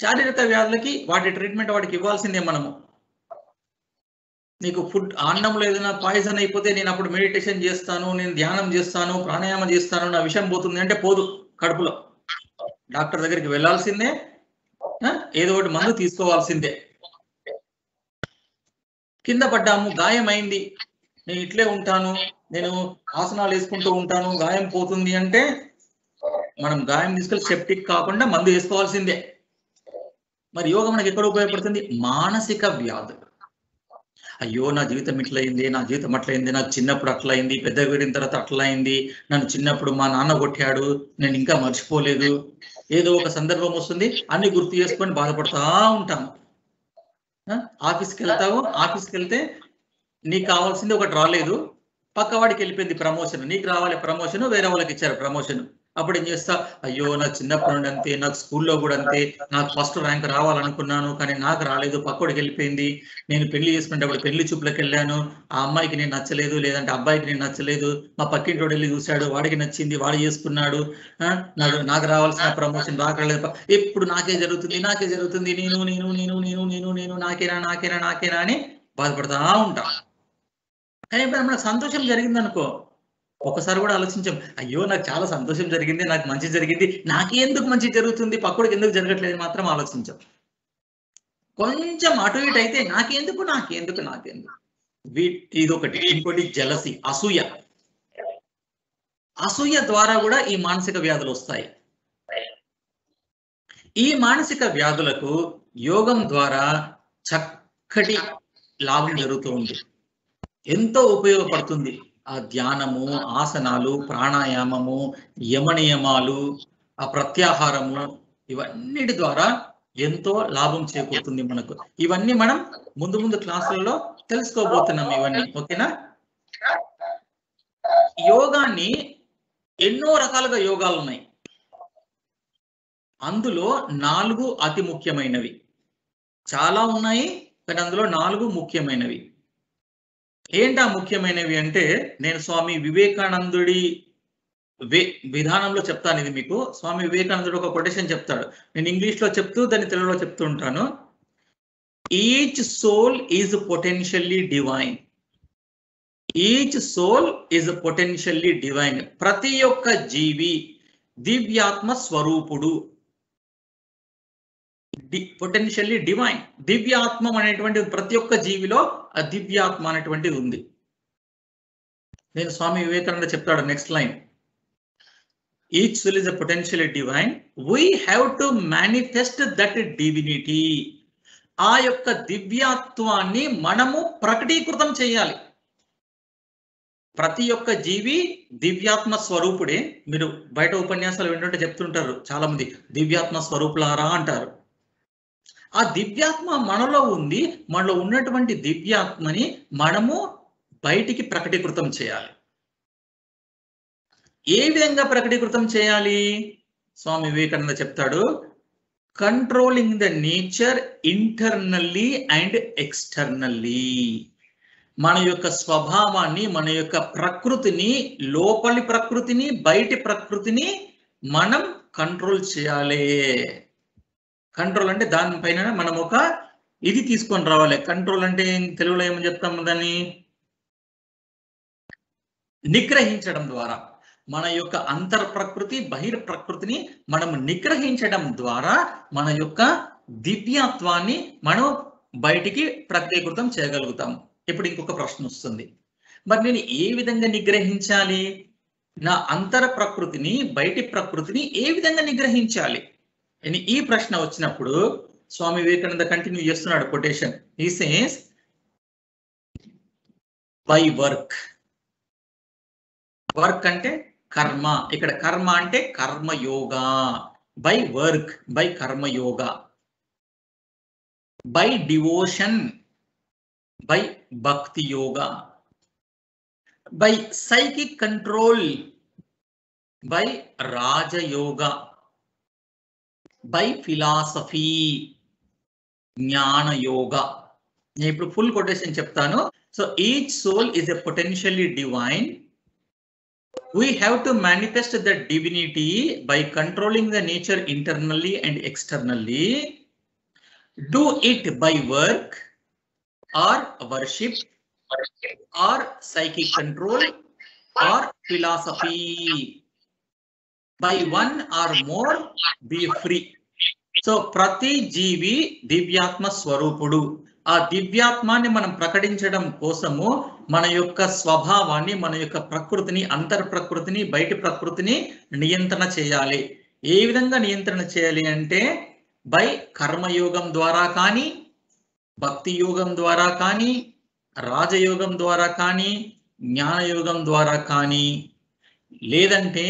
శారీరక వ్యాధులకి వాటి ట్రీట్మెంట్ వాటికి ఇవ్వాల్సిందే మనము. నీకు ఫుడ్ అన్నంలో ఏదైనా పాయిజన్ అయిపోతే నేను అప్పుడు మెడిటేషన్ చేస్తాను, నేను ధ్యానం చేస్తాను, ప్రాణాయామం చేస్తాను, నా విషయం పోతుంది అంటే పోదు. కడుపులో డాక్టర్ దగ్గరికి వెళ్ళాల్సిందే, ఏదో ఒకటి మందు తీసుకోవాల్సిందే. కింద పడ్డాము, గాయం అయింది, నేను ఇట్లే ఉంటాను, నేను ఆసనాలు వేసుకుంటూ ఉంటాను, గాయం పోతుంది అంటే మనం గాయం తీసుకెళ్ళి సెప్టిక్ కాకుండా మందు వేసుకోవాల్సిందే. మరి యోగా మనకి ఎక్కడ ఉపయోగపడుతుంది? మానసిక వ్యాధులు. అయ్యో నా జీవితం ఇట్లయింది, నా జీవితం అట్లయింది, నాకు చిన్నప్పుడు అట్లయింది, పెద్ద పెరిగిన తర్వాత అట్లయింది, నన్ను చిన్నప్పుడు మా నాన్న కొట్టాడు, నేను ఇంకా మర్చిపోలేదు. ఏదో ఒక సందర్భం వస్తుంది, అన్ని గుర్తు చేసుకొని బాధపడుతూ ఉంటాము. ఆఫీస్కి వెళ్తావు, ఆఫీస్కి వెళ్తే నీకు కావాల్సింది ఒకటి రాలేదు, పక్క వాడికి వెళ్ళిపోయింది ప్రమోషన్, నీకు రావాలి ప్రమోషన్, వేరే వాళ్ళకి ఇచ్చారు ప్రమోషన్. అప్పుడు ఏం చేస్తా, అయ్యో నాకు చిన్నప్పటి నుండి అంతే, నాకు స్కూల్లో కూడా అంతే, నాకు ఫస్ట్ ర్యాంక్ రావాలనుకున్నాను కానీ నాకు రాలేదు, పక్కోడికి వెళ్ళిపోయింది. నేను పెళ్లి చేసుకునేటప్పుడు పెళ్లి చూపులకు వెళ్ళాను, ఆ అమ్మాయికి నేను నచ్చలేదు, లేదంటే అబ్బాయికి నేను నచ్చలేదు, మా పక్కింటోడు వెళ్ళి చూశాడు, వాడికి నచ్చింది, వాడు చేసుకున్నాడు, నాకు రావాల్సిన ప్రమోషన్ రాకలేదు, ఎప్పుడు నాకే జరుగుతుంది, నాకే జరుగుతుంది, నేను నేను నేను నేను నేను నేను నాకేనా నాకేనా నాకేనా అని బాధపడతా ఉంటాం. కానీ ఇప్పుడు మనకు సంతోషం జరిగింది అనుకో, ఒకసారి కూడా ఆలోచించాం, అయ్యో నాకు చాలా సంతోషం జరిగింది, నాకు మంచి జరిగింది, నాకే ఎందుకు మంచి జరుగుతుంది, పక్కడికి ఎందుకు జరగట్లేదు మాత్రం ఆలోచించాం. కొంచెం అటు ఇటు అయితే నాకెందుకు నాకెందుకు నాకెందుకు, ఇదొకటి. ఇంకోటి జలసి, అసూయ. అసూయ ద్వారా కూడా ఈ మానసిక వ్యాధులు వస్తాయి. ఈ మానసిక వ్యాధులకు యోగం ద్వారా చక్కటి లాభం జరుగుతూ ఉంది, ఎంతో ఉపయోగపడుతుంది. ఆ ధ్యానము, ఆసనాలు, ప్రాణాయామము, యమనియమాలు, ఆ ప్రత్యాహారము, ఇవన్నిటి ద్వారా ఎంతో లాభం చేకూరుతుంది మనకు. ఇవన్నీ మనం ముందు ముందు క్లాసులలో తెలుసుకోబోతున్నాం ఇవన్నీ, ఓకేనా? యోగాన్ని ఎన్నో రకాలుగా యోగాలు ఉన్నాయి, అందులో 4 అతి ముఖ్యమైనవి. చాలా ఉన్నాయి కానీ అందులో 4 ముఖ్యమైనవి. ఏంటా ముఖ్యమైనవి అంటే, నేను స్వామి వివేకానందుడి విధానంలో చెప్తాను ఇది మీకు. స్వామి వివేకానందుడు ఒక కొటేషన్ చెప్తాడు, నేను ఇంగ్లీష్ లో చెప్తూ దాన్ని తెలుగులో చెప్తూ ఉంటాను. Each soul is potentially divine. Each soul is potentially divine. ప్రతి ఒక్క జీవి దివ్యాత్మ స్వరూపుడు. పొటెన్షియల్లీ డివైన్, దివ్యాత్మం అనేటువంటిది ప్రతి ఒక్క జీవిలో ఆ దివ్యాత్మ అనేటువంటిది ఉంది. నేను స్వామి వివేకానంద చెప్తాడు next line, each soul is potentially divine, we have to manifest that divinity. ఆ యొక్క దివ్యాత్వాన్ని మనము ప్రకటీకృతం చేయాలి. ప్రతి ఒక్క జీవి దివ్యాత్మ స్వరూపుడే. మీరు బయట ఉపన్యాసాలు వింటుంటే చెప్తుంటారు చాలా మంది, దివ్యాత్మ స్వరూపులారా అంటారు. ఆ దివ్యాత్మ మనలో ఉంది, మనలో ఉన్నటువంటి దివ్యాత్మని మనము బయటికి ప్రకటీకృతం చేయాలి. ఏ విధంగా ప్రకటీకృతం చేయాలి? స్వామి వివేకానంద చెప్తాడు, controlling the nature internally and externally. మన యొక్క స్వభావాన్ని, మన యొక్క ప్రకృతిని, లోపలి ప్రకృతిని, బయటి ప్రకృతిని మనం కంట్రోల్ చేయాలి. కంట్రోల్ అంటే దానిపైన మనం ఒక ఇది తీసుకొని రావాలి. కంట్రోల్ అంటే తెలుగులో ఏమని చెప్తాము దాన్ని? నిగ్రహించడం ద్వారా మన యొక్క అంతర్ ప్రకృతి, బహిర్ ప్రకృతిని మనం నిగ్రహించడం ద్వారా మన యొక్క దివ్యత్వాన్ని మనం బయటికి ప్రకటీకృతం చేయగలుగుతాం. ఇప్పుడు ఇంకొక ప్రశ్న వస్తుంది, మరి నేను ఏ విధంగా నిగ్రహించాలి? నా అంతర ప్రకృతిని, బయటి ప్రకృతిని ఏ విధంగా నిగ్రహించాలి అని ఈ ప్రశ్న వచ్చినప్పుడు స్వామి వివేకానంద కంటిన్యూ చేస్తున్నాడు quotation. He says, by work. Work అంటే కర్మ, ఇక్కడ కర్మ అంటే కర్మయోగ, by work, by karma yoga, by devotion, by bhakti yoga, by psychic control, by raja yoga, by philosophy, jnana yoga. నేను ఇప్పుడు ఫుల్ కొటేషన్ చెప్తాను. So each soul is a potentially divine. We have to manifest the divinity by controlling the nature internally and externally. Do it by work or worship or psychic control or philosophy. By one or more, be free. So ప్రతి జీవి దివ్యాత్మ స్వరూపుడు. ఆ దివ్యాత్మాన్ని మనం ప్రకటించడం కోసము మన యొక్క స్వభావాన్ని, మన యొక్క ప్రకృతిని, అంతర్ ప్రకృతిని, బయటి ప్రకృతిని నియంత్రణ చేయాలి. ఏ విధంగా నియంత్రణ చేయాలి అంటే బై కర్మయోగం ద్వారా కానీ, భక్తి యోగం ద్వారా కానీ, రాజయోగం ద్వారా కానీ, జ్ఞానయోగం ద్వారా కానీ, లేదంటే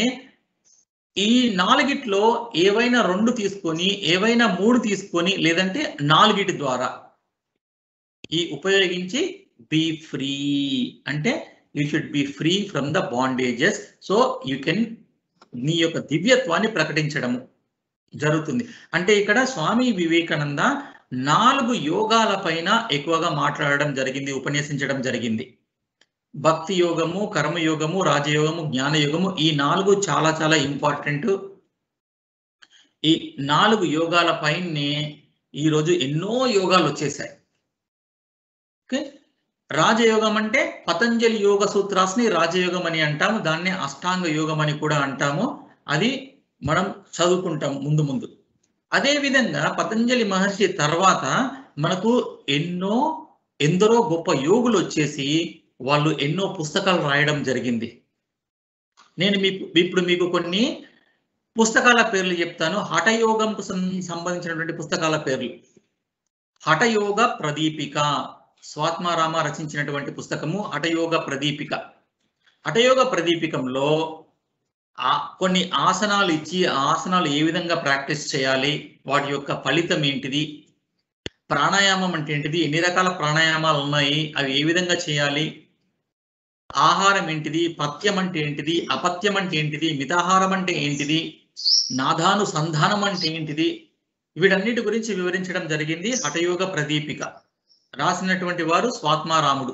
ఈ నాలుగిట్లో ఏవైనా 2 తీసుకొని, ఏవైనా 3 తీసుకొని, లేదంటే 4 ద్వారా ఈ ఉపయోగించి బీ ఫ్రీ అంటే you should be free from the bondages. So you can నీ యొక్క దివ్యత్వాన్ని ప్రకటించడము జరుగుతుంది. అంటే ఇక్కడ స్వామి వివేకానంద 4 యోగాల పైన ఎక్కువగా మాట్లాడడం జరిగింది, ఉపన్యసించడం జరిగింది. భక్తి యోగము, కర్మయోగము, రాజయోగము, జ్ఞానయోగము, ఈ 4 చాలా చాలా ఇంపార్టెంట్. ఈ 4 యోగాల పైనే ఈరోజు ఎన్నో యోగాలు వచ్చేసాయి. ఓకే, రాజయోగం అంటే పతంజలి యోగ సూత్రాస్ని రాజయోగం అని అంటాము, దాన్నే అష్టాంగ యోగం అని కూడా అంటాము. అది మనం చదువుకుంటాం ముందు ముందు. అదే విధంగా పతంజలి మహర్షి తర్వాత మనకు ఎందరో గొప్ప యోగులు వచ్చేసి వాళ్ళు ఎన్నో పుస్తకాలు రాయడం జరిగింది. నేను ఇప్పుడు మీకు కొన్ని పుస్తకాల పేర్లు చెప్తాను. హఠయోగంకు సంబంధించినటువంటి పుస్తకాల పేర్లు. హఠయోగ ప్రదీపిక, స్వాత్మారామ రచించినటువంటి పుస్తకము హఠయోగ ప్రదీపిక. హఠయోగ ప్రదీపికంలో కొన్ని ఆసనాలు ఇచ్చి, ఆ ఆసనాలు ఏ విధంగా ప్రాక్టీస్ చేయాలి, వాటి యొక్క ఫలితం ఏంటిది, ప్రాణాయామం అంటే ఏంటిది, ఎన్ని రకాల ప్రాణాయామాలు ఉన్నాయి, అవి ఏ విధంగా చేయాలి, ఆహారం ఏంటిది, పథ్యం అంటే ఏంటిది, అపథ్యం అంటే ఏంటిది, మితాహారం అంటే ఏంటిది, నాదానుసంధానం అంటే ఏంటిది, వీటన్నిటి గురించి వివరించడం జరిగింది. హఠయోగ ప్రదీపిక రాసినటువంటి వారు స్వాత్మారాముడు.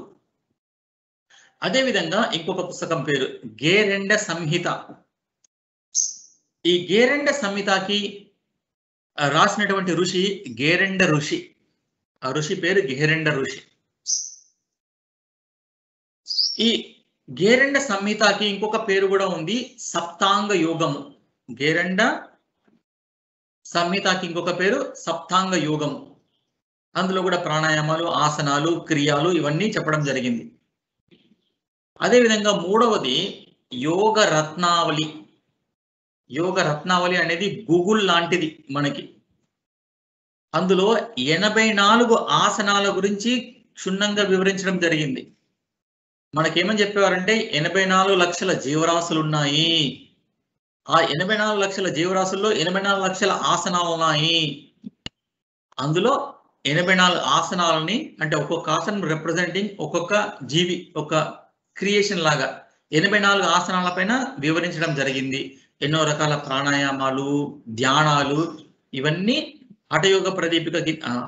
అదేవిధంగా ఇంకొక పుస్తకం పేరు గేరెండ సంహిత. ఈ గేరెండ సంహితకి రాసినటువంటి ఋషి గేరెండ ఋషి. ఆ ఋషి పేరు గేరెండ ఋషి. ఈ గేరెండ సంహితకి ఇంకొక పేరు కూడా ఉంది, సప్తాంగ యోగము. గేరెండ సంహితకి ఇంకొక పేరు సప్తాంగ యోగము. అందులో కూడా ప్రాణాయామాలు, ఆసనాలు, క్రియాలు ఇవన్నీ చెప్పడం జరిగింది. అదేవిధంగా 3వది యోగ రత్నావళి. యోగ రత్నావళి అనేది గూగుల్ లాంటిది మనకి. అందులో 84 ఆసనాల గురించి క్షుణ్ణంగా వివరించడం జరిగింది. మనకేమని చెప్పేవారంటే 84 లక్షల జీవరాశులు ఉన్నాయి. ఆ 84 లక్షల జీవరాశుల్లో 84 లక్షల ఆసనాలు ఉన్నాయి. అందులో 84 ఆసనాలని, అంటే ఒక్కొక్క ఆసనం రిప్రజెంటింగ్ ఒక్కొక్క జీవి, ఒక క్రియేషన్ లాగా 84 ఆసనాల పైన వివరించడం జరిగింది. ఎన్నో రకాల ప్రాణాయామాలు, ధ్యానాలు, ఇవన్నీ హఠయోగ ప్రదీపిక,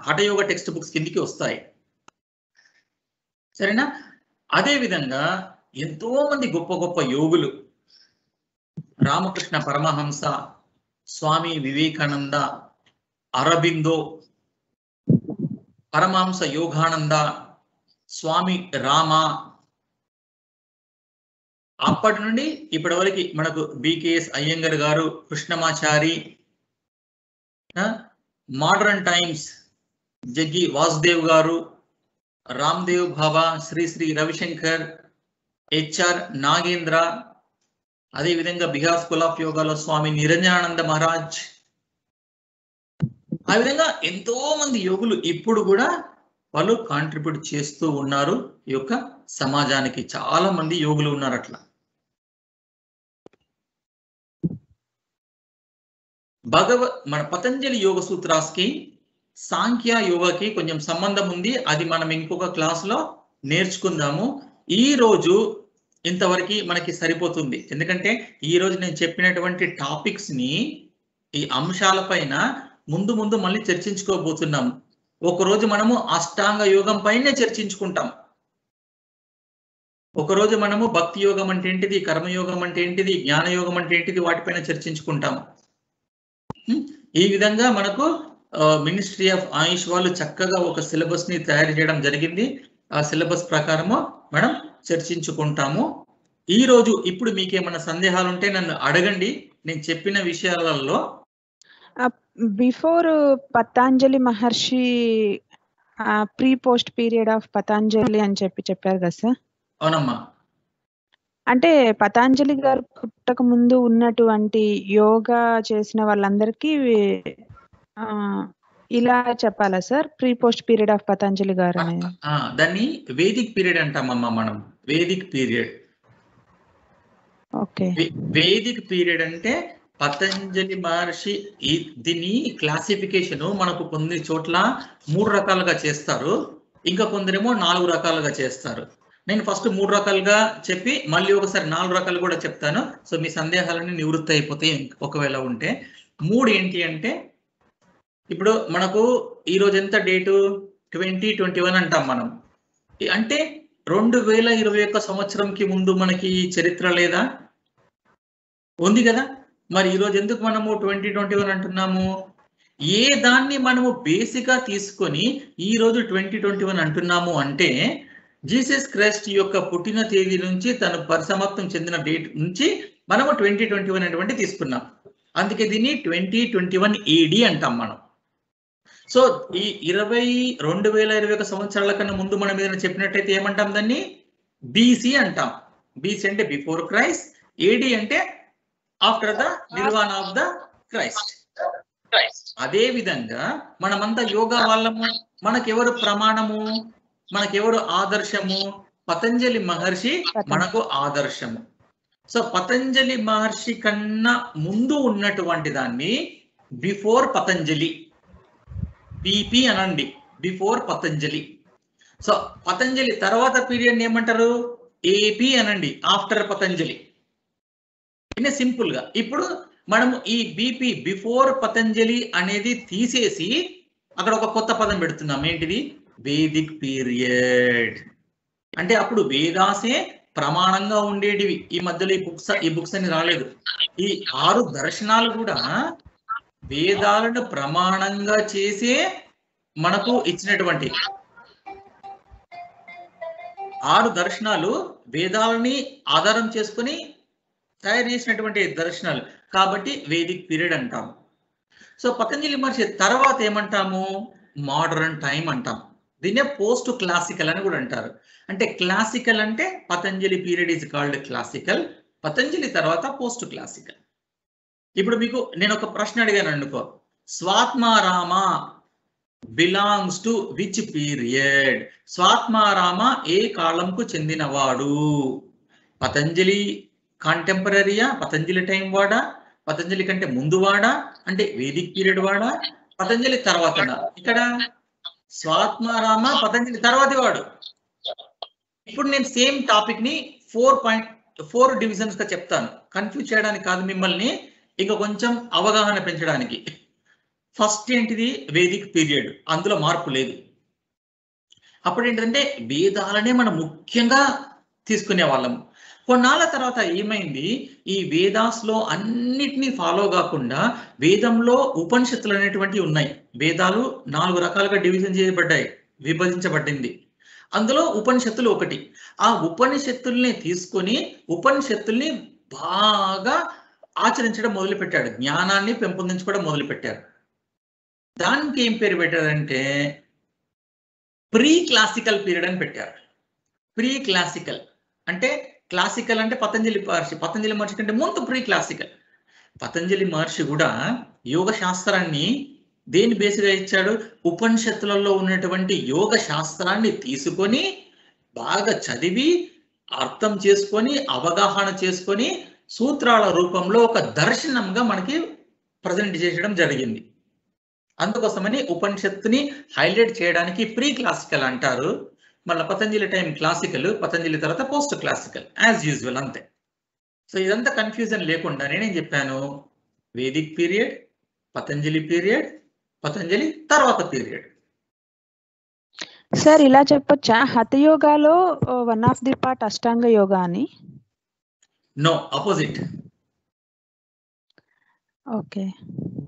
హఠయోగ టెక్స్ట్ బుక్స్ కిందికి వస్తాయి. సరేనా? అదే విధంగా ఎంతో మంది గొప్ప గొప్ప యోగులు, రామకృష్ణ పరమహంస, స్వామి వివేకానంద, అరబిందో, పరమహంస యోగానంద, స్వామి రామ, అప్పటి నుండి ఇప్పటి వరకు మనకు బికేఎస్ అయ్యంగర్ గారు, కృష్ణమాచారి, మోడర్న్ టైమ్స్ జగ్గి వాసుదేవ్ గారు, రామ్దేవ్ బాబా, శ్రీ శ్రీ రవిశంకర్, హెచ్ఆర్ నాగేంద్ర, అదేవిధంగా బిహార్ స్కూల్ ఆఫ్ యోగాలో స్వామి నిరంజనానంద మహారాజ్, ఆ విధంగా ఎంతో మంది యోగులు ఇప్పుడు కూడా వాళ్ళు కాంట్రిబ్యూట్ చేస్తూ ఉన్నారు ఈ యొక్క సమాజానికి. చాలా మంది యోగులు ఉన్నారు అట్లా. మన పతంజలి యోగ సూత్రాస్కి సాంఖ్య యోగకి కొంచెం సంబంధం ఉంది. అది మనం ఇంకొక క్లాస్లో నేర్చుకుందాము. ఈ రోజు ఇంతవరకు మనకి సరిపోతుంది. ఎందుకంటే ఈ రోజు నేను చెప్పినటువంటి టాపిక్స్ ని, ఈ అంశాలపైన ముందు మళ్ళీ చర్చించుకోబోతున్నాం. ఒకరోజు మనము అష్టాంగ యోగం పైనే చర్చించుకుంటాం. ఒకరోజు మనము భక్తి యోగం అంటే ఏంటిది, కర్మయోగం అంటే ఏంటిది, జ్ఞానయోగం అంటే ఏంటిది, వాటిపైన చర్చించుకుంటాం. ఈ విధంగా మనకు మినిస్ట్రీ ఆఫ్ ఆయుష్ వాళ్ళు చక్కగా ఒక సిలబస్ ని తయారు చేయడం జరిగింది. ఆ సిలబస్ ప్రకారము మనం చర్చించుకుంటాము. ఈ రోజు ఇప్పుడు మీకేమైనా సందేహాలు ఉంటే నన్ను అడగండి. నేను చెప్పిన విషయాలలో before Patanjali Maharshi pre post period of Patanjali అని చెప్పారు కదా సార్? అవునమ్మా. అంటే పతంజలి గారు పుట్టక ముందు ఉన్నటువంటి యోగా చేసిన వాళ్ళందరికీ ఇలా చెప్పాలా sir, pre post period of Patanjali గారు అనేది? దాన్ని వేదిక్ పీరియడ్ అంటామమ్మా మనం. Vedic period. Okay. Vedic period అంటే పతంజలి మహర్షి దీని క్లాసిఫికేషన్ మనకు కొన్ని చోట్ల 3 రకాలుగా చేస్తారు, ఇంకా కొందరేమో 4 రకాలుగా చేస్తారు. నేను ఫస్ట్ 3 రకాలుగా చెప్పి మళ్ళీ ఒకసారి 4 రకాలు కూడా చెప్తాను. సో మీ సందేహాలన్నీ నివృత్తి అయిపోతాయి ఒకవేళ ఉంటే. 3 ఏంటి అంటే, ఇప్పుడు మనకు ఈ రోజు ఎంత డేటు, 2021 అంటాం మనం. అంటే 2021 సంవత్సరంకి ముందు మనకి చరిత్ర లేదా? ఉంది కదా. మరి ఈరోజు ఎందుకు మనము 2021 అంటున్నాము? ఏ దాన్ని మనము బేసిక్గా తీసుకొని ఈ రోజు 2021 అంటున్నాము అంటే, జీసస్ క్రైస్ట్ యొక్క పుట్టిన తేదీ నుంచి తను పరిసమాప్తం చెందిన డేట్ నుంచి మనము 2021 అనేటువంటి తీసుకున్నాం. అందుకే దీన్ని 2021 AD అంటాం మనం. సో ఈ 2021 సంవత్సరాల కన్నా ముందు మనం ఏదైనా చెప్పినట్టయితే ఏమంటాం? దాన్ని BC అంటాం. BC అంటే బిఫోర్ క్రైస్ట్, AD అంటే after the Nirvana of the Christ. అదే విధంగా మనమంతా యోగా వాళ్ళము. మనకెవరు ప్రమాణము, మనకెవరు ఆదర్శము? పతంజలి మహర్షి మనకు ఆదర్శము. సో పతంజలి మహర్షి కన్నా ముందు ఉన్నటువంటి దాన్ని బిఫోర్ పతంజలి, BP అనండి, బిఫోర్ పతంజలి. సో పతంజలి తర్వాత పీరియడ్ ఏమంటారు? AP అనండి, ఆఫ్టర్ పతంజలి. సింపుల్ గా ఇప్పుడు మనము ఈ BP బిఫోర్ పతంజలి అనేది తీసేసి అక్కడ ఒక కొత్త పదం పెడుతున్నాం. ఏంటిది? Vedic period. అంటే అప్పుడు వేదాసే ప్రమాణంగా ఉండేటివి. ఈ మధ్యలో ఈ బుక్స్ అని రాలేదు. ఈ 6 దర్శనాలు కూడా వేదాలను ప్రమాణంగా చేసే మనకు ఇచ్చినటువంటి 6 దర్శనాలు వేదాలని ఆధారం చేసుకుని తయారు చేసినటువంటి దర్శనాలు కాబట్టి వేదిక్ పీరియడ్ అంటాము. సో పతంజలి మహర్షి తర్వాత ఏమంటాము? మోడర్న్ టైం అంటాం. దీన్నే పోస్ట్ క్లాసికల్ అని కూడా అంటారు. అంటే క్లాసికల్ అంటే Patanjali period is called classical, Patanjali తర్వాత పోస్ట్ క్లాసికల్. ఇప్పుడు మీకు నేను ఒక ప్రశ్న అడిగాను అనుకో, స్వాత్మారామ బిలాంగ్స్ టు విచ్ పీరియడ్? స్వాత్మారామ ఏ కాలంకు చెందినవాడు? పతంజలి కాంటెంపరీయా, పతంజలి టైం వాడా, పతంజలి కంటే ముందు వాడా, అంటే వేదిక్ పీరియడ్ వాడా, పతంజలి తర్వాత? ఇక్కడ స్వాత్మారామ పతంజలి తర్వాతి వాడు. ఇప్పుడు నేను సేమ్ టాపిక్ ని 4 డివిజన్స్ గా చెప్తాను, కన్ఫ్యూజ్ చేయడానికి కాదు మిమ్మల్ని, ఇంకా కొంచెం అవగాహన పెంచడానికి. ఫస్ట్ ఏంటిది? Vedic period. అందులో మార్పు లేదు. అప్పుడు ఏంటంటే వేదాలనే మనం ముఖ్యంగా తీసుకునే వాళ్ళము. కొన్నాళ్ళ తర్వాత ఏమైంది? ఈ వేదాస్లో అన్నిటినీ ఫాలో కాకుండా వేదంలో ఉపనిషత్తులు అనేటువంటివి ఉన్నాయి. వేదాలు 4 రకాలుగా డివిజన్ చేయబడ్డాయి, విభజించబడింది. అందులో ఉపనిషత్తులు ఒకటి. ఆ ఉపనిషత్తుల్ని తీసుకొని ఉపనిషత్తుల్ని బాగా ఆచరించడం మొదలుపెట్టాడు, జ్ఞానాన్ని పెంపొందించుకోవడం మొదలుపెట్టారు. దానికి ఏం పేరు పెట్టారంటే ప్రీ క్లాసికల్ పీరియడ్ అని పెట్టారు. ప్రీ క్లాసికల్ అంటే, క్లాసికల్ అంటే పతంజలి మహర్షి కంటే ముందు ప్రీ క్లాసికల్. పతంజలి మహర్షి కూడా యోగ శాస్త్రాన్ని దేని బేస్గా ఇచ్చాడు? ఉపనిషత్తులలో ఉన్నటువంటి యోగ శాస్త్రాన్ని తీసుకొని బాగా చదివి అర్థం చేసుకొని అవగాహన చేసుకొని సూత్రాల రూపంలో ఒక దర్శనంగా మనకి ప్రజెంట్ చేయడం జరిగింది. అందుకోసమని ఉపనిషత్తుని హైలైట్ చేయడానికి ప్రీ క్లాసికల్ అంటారు. మళ్ళీ పతంజలి టైం క్లాసికల్, పతంజలి తర్వాత పోస్ట్ క్లాసికల్ యాజ్ యూజువల్ అంతే. సో ఇదంతా కన్ఫ్యూజన్ లేకుండా నేనేం చెప్పాను, Vedic period, Patanjali period, Patanjali తర్వాత పీరియడ్. సార్ ఇలా చెప్పొచ్చా, హఠయోగాలో one of the part Ashtanga yoga అని? No, opposite. ఓకే.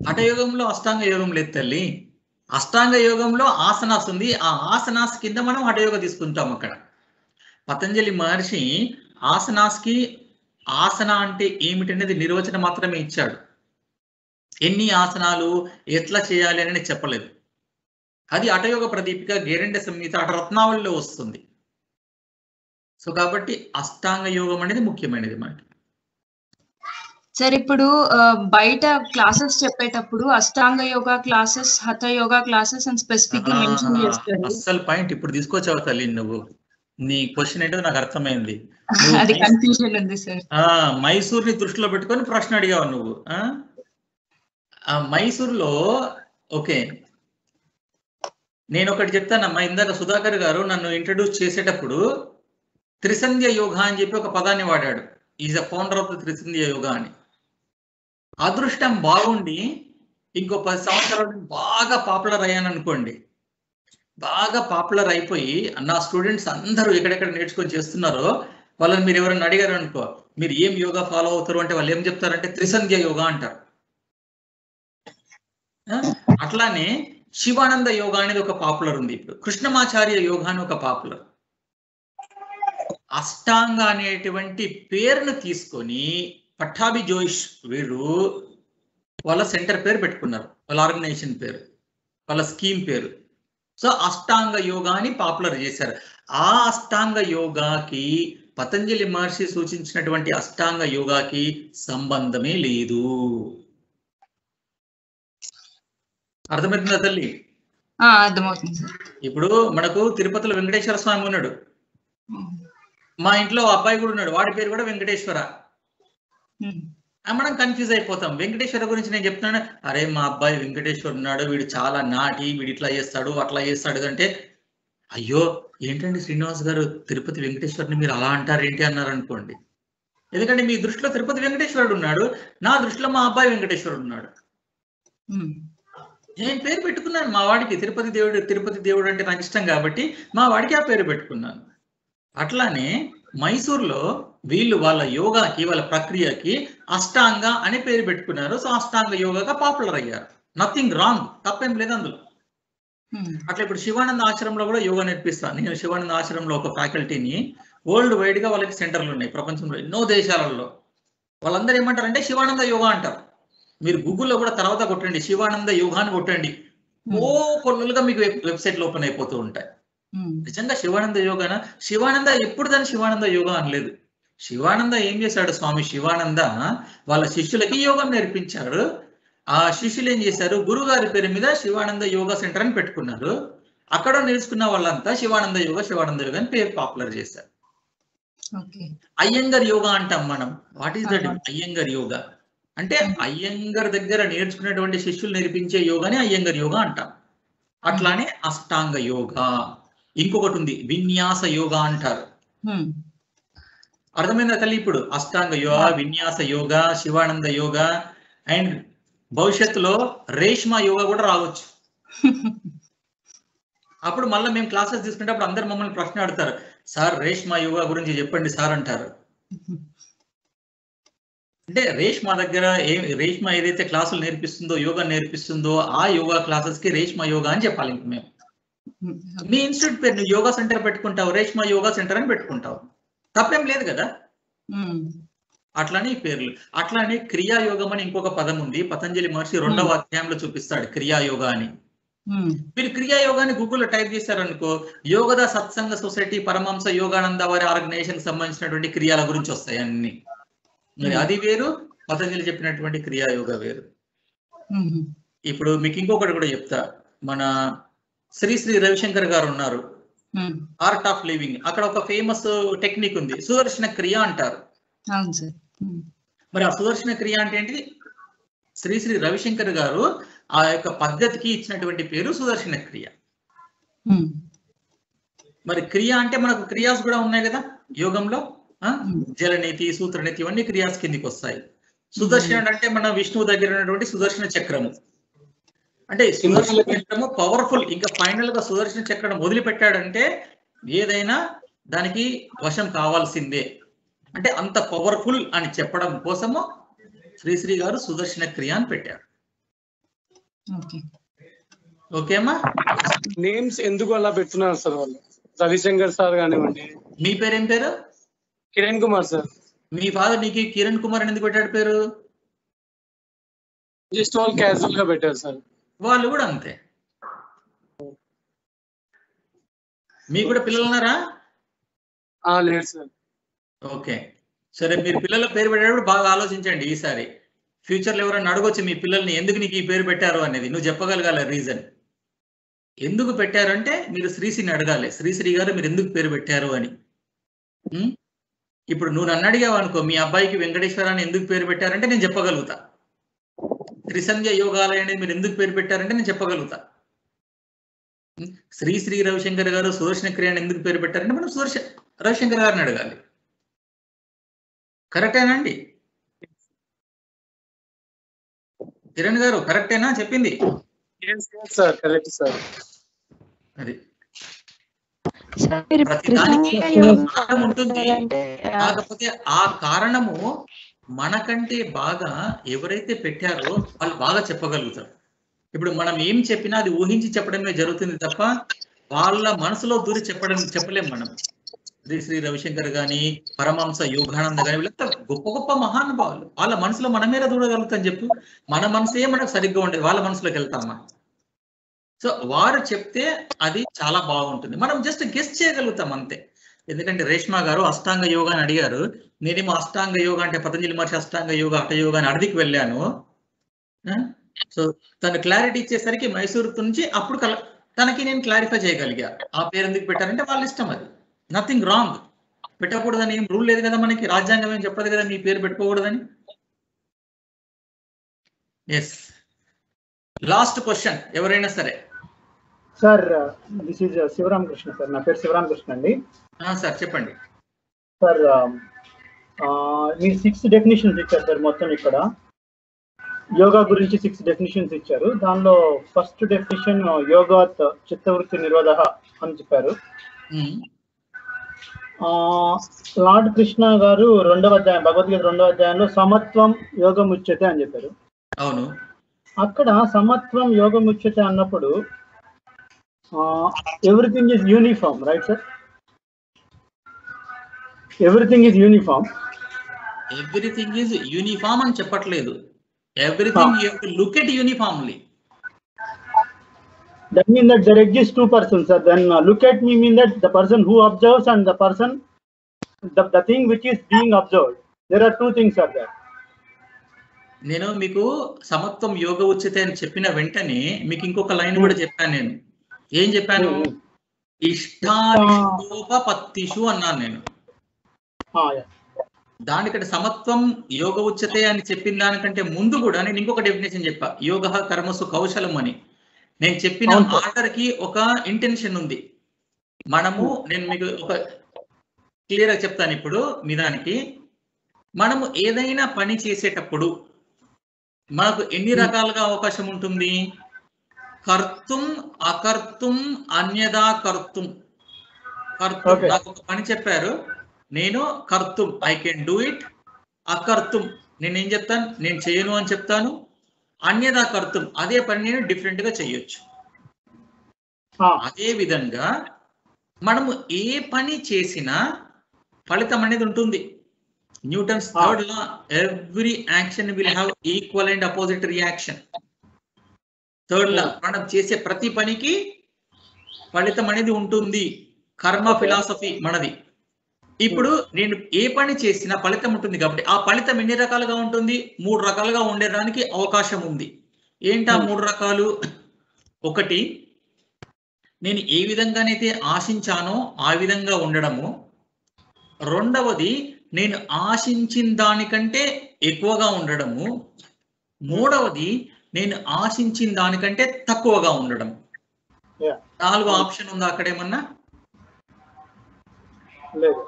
హఠయోగంలో అష్టాంగ యోగం లేదు తల్లి. అష్టాంగ యోగంలో ఆసనాస్ ఉంది, ఆ ఆసనాస్ కింద మనం హఠయోగ తీసుకుంటాం. అక్కడ పతంజలి మహర్షి ఆసనాస్కి ఆసన అంటే ఏమిటనేది నిర్వచనం మాత్రమే ఇచ్చాడు. ఎన్ని ఆసనాలు ఎట్లా చేయాలి అని చెప్పలేదు. అది హఠయోగ ప్రదీపిక గేరండ సంహిత అటరత్నావళిలో వస్తుంది. సో కాబట్టి అష్టాంగ యోగం అనేది ముఖ్యమైనది మనకి. సార్ ఇప్పుడు బయట క్లాసెస్ చెప్పేటప్పుడు అష్టాంగ యోగా క్లాసెస్, హఠ యోగా క్లాసెస్ అని స్పెసిఫిక్ గా మెన్షన్ చేస్తారు. అస్సలు పాయింట్ ఇప్పుడు తీసుకొచ్చావు తల్లి నువ్వు. నీ క్వశ్చన్ ఏంటో నాకు అర్థమైంది. అది కన్ఫ్యూజన్ ఉంది సార్. మైసూర్ ని దృష్టిలో పెట్టుకొని ప్రశ్న అడిగావు నువ్వు. మైసూర్లో ఓకే, నేను ఒకటి చెప్తానమ్మా. ఇందాక సుధాకర్ గారు నన్ను ఇంట్రడ్యూస్ చేసేటప్పుడు త్రిసంధ్య యోగా అని చెప్పి ఒక పదాన్ని వాడాడు. Is a founder of the Trisandhya Yoga అని. అదృష్టం బాగుండి ఇంకో 10 సంవత్సరాలు బాగా పాపులర్ అయ్యాను అనుకోండి. బాగా పాపులర్ అయిపోయి నా స్టూడెంట్స్ అందరూ ఎక్కడెక్కడ నేర్చుకొని చేస్తున్నారో వాళ్ళని మీరు ఎవరైనా అడిగారు అనుకో, మీరు ఏం యోగా ఫాలో అవుతారు అంటే వాళ్ళు ఏం చెప్తారంటే త్రిసంధ్య యోగా అంటారు. అట్లానే శివానంద యోగా అనేది ఒక పాపులర్ ఉంది. ఇప్పుడు కృష్ణమాచార్య యోగా అని ఒక పాపులర్. అష్టాంగ అనేటువంటి పేరును తీసుకొని పట్టాభి జోయిష్ వీళ్ళు వాళ్ళ సెంటర్ పేరు పెట్టుకున్నారు, వాళ్ళ ఆర్గనైజేషన్ పేరు, వాళ్ళ స్కీమ్ పేరు. సో అష్టాంగ యోగాని పాపులర్ చేశారు. ఆ అష్టాంగ యోగాకి పతంజలి మహర్షి సూచించినటువంటి అష్టాంగ యోగాకి సంబంధమే లేదు. అర్థమవుతుందా తల్లి? అర్థమవుతుంది సార్. ఇప్పుడు మనకు తిరుపతిలో వెంకటేశ్వర స్వామి ఉన్నాడు, మా ఇంట్లో అబ్బాయి కూడా ఉన్నాడు, వాడి పేరు కూడా వెంకటేశ్వర. మనం కన్ఫ్యూజ్ అయిపోతాం. వెంకటేశ్వర గురించి నేను చెప్తున్నాను, అరే మా అబ్బాయి వెంకటేశ్వర ఉన్నాడు, వీడు చాలా నాటి, వీడు ఇట్లా చేస్తాడు అట్లా చేస్తాడు అంటే, అయ్యో ఏంటండి శ్రీనివాస్ గారు తిరుపతి వెంకటేశ్వరుని మీరు అలా అంటారు ఏంటి అన్నారు అనుకోండి. ఎందుకంటే మీ దృష్టిలో తిరుపతి వెంకటేశ్వరుడు ఉన్నాడు, నా దృష్టిలో మా అబ్బాయి వెంకటేశ్వరుడు ఉన్నాడు. నేను పేరు పెట్టుకున్నాను మా వాడికి, తిరుపతి దేవుడు. తిరుపతి దేవుడు అంటే నాకు ఇష్టం కాబట్టి మా వాడికి ఆ పేరు పెట్టుకున్నాను. అట్లానే మైసూర్లో వీళ్ళు వాళ్ళ యోగాకి, వాళ్ళ ప్రక్రియకి అష్టాంగ అనే పేరు పెట్టుకున్నారు. సో అష్టాంగ యోగాగా పాపులర్ అయ్యారు. నథింగ్ రాంగ్, తప్పేం లేదు అందులో. అట్లా ఇప్పుడు శివానంద ఆశ్రమంలో కూడా యోగా నేర్పిస్తాను. నేను శివానంద ఆశ్రమంలో ఒక ఫ్యాకల్టీని వరల్డ్ వైడ్ గా వాళ్ళకి సెంటర్లు ఉన్నాయి ప్రపంచంలో ఎన్నో దేశాలలో. వాళ్ళందరూ ఏమంటారంటే శివానంద యోగా అంటారు. మీరు గూగుల్లో కూడా తర్వాత కొట్టండి, శివానంద యోగా అని కొట్టండి, పొల్లుగా మీకు వెబ్సైట్లు ఓపెన్ అయిపోతూ ఉంటాయి. నిజంగా శివానంద యోగానా? శివానంద ఎప్పుడు దాన్ని శివానంద యోగా అనలేదు. శివానంద ఏం చేశాడు, స్వామి శివానంద వాళ్ళ శిష్యులకి యోగం నేర్పించాడు. ఆ శిష్యులు ఏం చేశారు, గురుగారి పేరు మీద శివానంద యోగా సెంటర్ అని పెట్టుకున్నారు. అక్కడ నేర్చుకున్న వాళ్ళంతా శివానంద యోగా అని పేరు పాపులర్ చేశారు. అయ్యంగర్ యోగా అంటాం మనం. What is that Iyengar yoga అంటే? అయ్యంగర్ దగ్గర నేర్చుకున్నటువంటి శిష్యులు నేర్పించే యోగాని అయ్యంగర్ యోగా అంటాం. అట్లానే అష్టాంగ యోగా. ఇంకొకటి ఉంది విన్యాస యోగా అంటారు. అర్థమైందా తల్లి? ఇప్పుడు అష్టాంగ యోగా, విన్యాస యోగా, శివానంద యోగా, అండ్ భవిష్యత్తులో రేష్మా యోగా కూడా రావచ్చు. అప్పుడు మళ్ళీ మేము క్లాసెస్ తీసుకునేటప్పుడు అందరు మమ్మల్ని ప్రశ్న అడుగుతారు, సార్ రేష్మా యోగా గురించి చెప్పండి సార్ అంటారు. అంటే రేష్మా దగ్గర రేష్మా ఏదైతే క్లాసులు నేర్పిస్తుందో, యోగా నేర్పిస్తుందో ఆ యోగా క్లాసెస్ కి రేష్మా యోగా అని చెప్పాలి. ఇంక మేము మీ ఇన్స్టిట్యూట్ పేరు నువ్వు యోగా సెంటర్ పెట్టుకుంటావు, రేష్మా యోగా సెంటర్ అని పెట్టుకుంటావు, తప్పేం లేదు కదా. అట్లానే ఈ పేర్లు. అట్లానే క్రియాయోగం అని ఇంకొక పదం ఉంది. పతంజలి మహర్షి 2వ అధ్యాయంలో చూపిస్తాడు క్రియాయోగా అని. మీరు క్రియాయోగాన్ని గూగుల్లో టైప్ చేశారనుకో, యోగద సత్సంగ సొసైటీ పరమహంస యోగానంద వారి ఆర్గనైజేషన్ సంబంధించినటువంటి క్రియాల గురించి వస్తాయి అన్ని. మరి అది వేరు, పతంజలి చెప్పినటువంటి క్రియాయోగ వేరు. ఇప్పుడు మీకు ఇంకొకటి కూడా చెప్తా. మన శ్రీ రవిశంకర్ గారు ఉన్నారు, ఆర్ట్ ఆఫ్ లివింగ్. అక్కడ ఒక ఫేమస్ టెక్నిక్ ఉంది, సుదర్శన క్రియ అంటారు. మరి ఆ సుదర్శన క్రియ అంటే ఏంటిది? శ్రీ శ్రీ రవిశంకర్ గారు ఆ యొక్క పద్ధతికి ఇచ్చినటువంటి పేరు సుదర్శన క్రియ. మరి క్రియ అంటే మనకు క్రియాస్ కూడా ఉన్నాయి కదా యోగంలో, జలనీతి, సూత్రనీతి ఇవన్నీ క్రియాస్ కిందికి వస్తాయి. సుదర్శనుడు అంటే మన విష్ణువు దగ్గర ఉన్నటువంటి సుదర్శన చక్రము. అంటే సుదర్శన చక్రము పవర్ఫుల్. ఇంకా ఫైనల్ గా సుదర్శన చక్రం వదిలిపెట్టాడంటే ఏదైనా దానికి వశం కావాల్సిందే. అంటే అంత పవర్ఫుల్ అని చెప్పడం కోసము శ్రీశ్రీ గారు సుదర్శన క్రియ అని పెట్టారు. ఓకేమా? నేమ్స్ ఎందుకు అలా పెడుతున్నారు సార్ వాళ్ళు? రవిశంకర్ సార్ కానివ్వండి. మీ పేరు ఏం పేరు? కిరణ్ కుమార్ సార్. మీ ఫాదర్ నీకు కిరణ్ కుమార్ అని ఎందుకు పెట్టాడు పేరు? జస్ట్ వాళ్ళు క్యాజువల్ గా పెట్టారు సార్. వాళ్ళు కూడా అంతే. మీకు కూడా పిల్లలు ఉన్నారా? లేదు సార్. ఓకే సరే, మీరు పిల్లల పేరు పెట్టేటప్పుడు బాగా ఆలోచించండి. ఈసారి ఫ్యూచర్లో ఎవరైనా అడగొచ్చు మీ పిల్లల్ని ఎందుకు నీకు ఈ పేరు పెట్టారు అనేది. నువ్వు చెప్పగలగాలి రీజన్ ఎందుకు పెట్టారంటే మీరు శ్రీశ్రీని అడగాలి, శ్రీశ్రీ గారు మీరు ఎందుకు పేరు పెట్టారు అని. ఇప్పుడు నువ్వు నన్ను అడిగావు అనుకో, మీ అబ్బాయికి వెంకటేశ్వరాన్ని ఎందుకు పేరు పెట్టారంటే నేను చెప్పగలుగుతా. త్రిసంధ్య యోగాలయ అనేది మీరు ఎందుకు పేరు పెట్టారంటే నేను చెప్పగలుగుతా. శ్రీ శ్రీ రవిశంకర్ గారు సుదర్శన క్రియాన్ని ఎందుకు పేరు పెట్టారంటే మనం రవిశంకర్ గారిని అడగాలి. కరెక్టేనా అండి? కిరణ్ గారు కరెక్టేనా చెప్పింది? అది ప్రతిదానికి కారణం ఉంటుంది. కాకపోతే ఆ కారణము మనకంటే బాగా ఎవరైతే పెట్టారో వాళ్ళు బాగా చెప్పగలుగుతారు. ఇప్పుడు మనం ఏం చెప్పినా అది ఊహించి చెప్పడమే జరుగుతుంది తప్ప వాళ్ళ మనసులో దూరి చెప్పలేం మనం. శ్రీ శ్రీ రవిశంకర్ గాని, పరమహంస యోగానంద గాని వీళ్ళంతా గొప్ప గొప్ప మహానుభావులు. వాళ్ళ మనసులో మనమేలా దూరగలుగుతాం చెప్పు? మన మనసే మనకు సరిగ్గా ఉండేది, వాళ్ళ మనసులోకి వెళ్తామా? సో వారు చెప్తే అది చాలా బాగుంటుంది. మనం జస్ట్ గెస్ట్ చేయగలుగుతాం అంతే. ఎందుకంటే రేష్మా గారు అష్టాంగ యోగా అని అడిగారు. నేనేమో అష్టాంగ యోగా అంటే పతంజలి మహర్షి అష్టాంగ యోగా, హఠ యోగా అని అడిగికి వెళ్ళాను. సో తను క్లారిటీ ఇచ్చేసరికి మైసూరు నుంచి అప్పుడు తనకి నేను క్లారిఫై చేయగలిగా. ఆ పేరు ఎందుకు పెట్టారంటే వాళ్ళ ఇష్టం, అది నథింగ్ రాంగ్. పెట్టకూడదని ఏం రూల్ లేదు కదా, మనకి రాజ్యాంగం ఏం చెప్పదు కదా మీ పేరు పెట్టుకోకూడదని. ఎస్, లాస్ట్ క్వశ్చన్ ఎవరైనా సరే. Sir this is Sivaramakrishna sir. నా పేరు శివరామకృష్ణ అండి. సార్ చెప్పండి సార్. మీరు 6 డెఫినేషన్స్ ఇచ్చారు సార్ మొత్తం ఇక్కడ యోగా గురించి 6 డెఫినేషన్స్ ఇచ్చారు. దానిలో ఫస్ట్ డెఫినేషన్ యోగాత్ చిత్తవృత్తి నిరోధ అని చెప్పారు. లార్డ్ కృష్ణ గారు 2వ అధ్యాయం భగవద్గీత 2వ అధ్యాయంలో సమత్వం యోగం ఉచ్యతే అని చెప్పారు. అవును. అక్కడ సమత్వం యోగం ఉచ్యతే అన్నప్పుడు everything is uniform, right sir? Everything is uniform. Everything is uniform అని చెప్పట్లేదు. Everything you have to look at uniformly. That means that there exist 2 persons, sir. Then look at me mean that the person who observes and the person, the thing which is being observed. There are 2 things are there. నేను మీకు సమత్వం యోగ ఉచ్యతే అని చెప్పిన వెంటనే మీకు ఇంకొక line కూడా చెప్పాను. నేను ఏం చెప్పాను? ఇష్టానిష్టోపపత్తిషు అన్నాను నేను. దానికంటే సమత్వం యోగ ఉచ్యతే అని చెప్పిన దానికంటే ముందు కూడా నేను ఇంకొక డెఫినేషన్ చెప్పా, యోగ కర్మసు కౌశలం అని. నేను చెప్పిన ఆర్డర్ కి ఒక ఇంటెన్షన్ ఉంది. నేను మీకు ఒక క్లియర్ గా చెప్తాను ఇప్పుడు మీ దానికి. మనము ఏదైనా పని చేసేటప్పుడు మనకు ఎన్ని రకాలుగా అవకాశం ఉంటుంది? కర్తుం, అకర్తుం, అన్యదా కర్తుం. కర్తుం నాకు ఒక పని చెప్పారు, నేను కర్తుం ఐ కెన్ డూ ఇట్. అకర్తుం నేనేం చెప్తాను, నేను చేయను అని చెప్తాను. అన్యదా కర్తుం అదే పని నేను డిఫరెంట్ గా చేయొచ్చు. అదే విధంగా మనము ఏ పని చేసినా ఫలితం అనేది ఉంటుంది. Newton's 3rd law every action will have equal and opposite reaction. 3rd law మనం చేసే ప్రతి పనికి ఫలితం అనేది ఉంటుంది. కర్మ ఫిలాసఫీ మనది. ఇప్పుడు నేను ఏ పని చేసినా ఫలితం ఉంటుంది కాబట్టి ఆ ఫలితం ఎన్ని రకాలుగా ఉంటుంది? 3 రకాలుగా ఉండడానికి అవకాశం ఉంది. ఏంటా 3 రకాలు? ఒకటి, నేను ఏ విధంగానైతే ఆశించానో ఆ విధంగా ఉండడము. రెండవది, నేను ఆశించిన దానికంటే ఎక్కువగా ఉండడము. మూడవది నేను ఆశించిన దానికంటే తక్కువగా ఉండడం. Yeah. నాలుగో ఆప్షన్ ఉందా అక్కడేమన్నా? లేదు.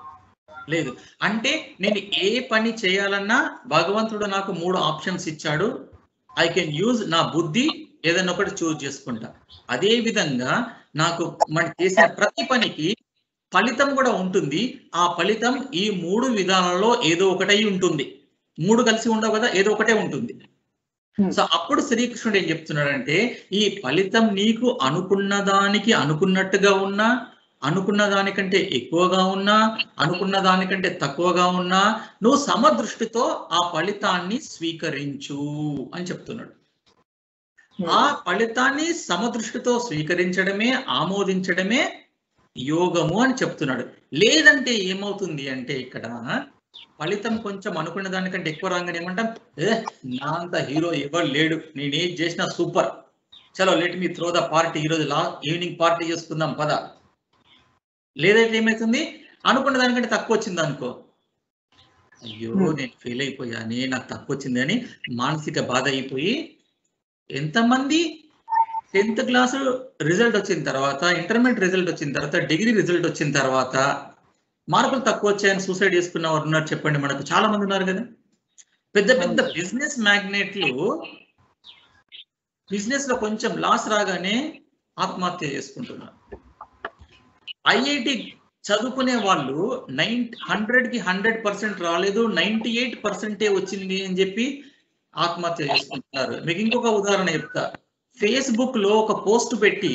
లేదు. అంటే నేను ఏ పని చేయాలన్నా భగవంతుడు నాకు 3 ఆప్షన్స్ ఇచ్చాడు. ఐ కెన్ యూజ్ నా బుద్ధి, ఏదైనా ఒకటి చూజ్ చేసుకుంటా. అదే విధంగా నాకు మనం చేసిన ప్రతి పనికి ఫలితం కూడా ఉంటుంది. ఆ ఫలితం ఈ 3 విధానాలలో ఏదో ఒకటై ఉంటుంది. 3 కలిసి ఉండవు కదా, ఏదో ఒకటే ఉంటుంది. సో అప్పుడు శ్రీకృష్ణుడు ఏం చెప్తున్నాడంటే, ఈ ఫలితం నీకు అనుకున్న దానికి అనుకున్నట్టుగా ఉన్నా, అనుకున్న దానికంటే ఎక్కువగా ఉన్నా, అనుకున్న దానికంటే తక్కువగా ఉన్నా, నువ్వు సమదృష్టితో ఆ ఫలితాన్ని స్వీకరించు అని చెప్తున్నాడు. ఆ ఫలితాన్ని సమదృష్టితో స్వీకరించడమే, ఆమోదించడమే యోగము అని చెప్తున్నాడు. లేదంటే ఏమవుతుంది అంటే, ఇక్కడ ఫలితం కొంచెం అనుకున్న దానికంటే ఎక్కువ రాగానే ఏమంటాం, నా అంత హీరో ఎవరు లేడు, నేనేం చేసినా సూపర్, చలో let me throw the party, ఈరోజు ఈవినింగ్ పార్టీ చేసుకుందాం పద. లేదంటే ఏమవుతుంది, అనుకున్న దానికంటే తక్కువ వచ్చింది అనుకో, అయ్యో నేను ఫెయిల్ అయిపోయానే, నాకు తక్కువ వచ్చింది అని మానసిక బాధ అయిపోయి, ఎంతమంది 10th క్లాస్ రిజల్ట్ వచ్చిన తర్వాత, ఇంటర్మీడియట్ రిజల్ట్ వచ్చిన తర్వాత, డిగ్రీ రిజల్ట్ వచ్చిన తర్వాత మార్కులు తక్కువ వచ్చాయని సూసైడ్ చేసుకున్న వారు ఉన్నారు చెప్పండి. మనకు చాలా మంది ఉన్నారు కదా. పెద్ద పెద్ద బిజినెస్ మ్యాగ్నెట్లు బిజినెస్ లో కొంచెం లాస్ రాగానే ఆత్మహత్య చేసుకుంటున్నారు. ఐఐటి చదువుకునే వాళ్ళు 100కి 100% రాలేదు, 98% వచ్చింది అని చెప్పి ఆత్మహత్య చేసుకుంటున్నారు. మీకు ఇంకొక ఉదాహరణ చెప్తా. ఫేస్బుక్ లో ఒక పోస్ట్ పెట్టి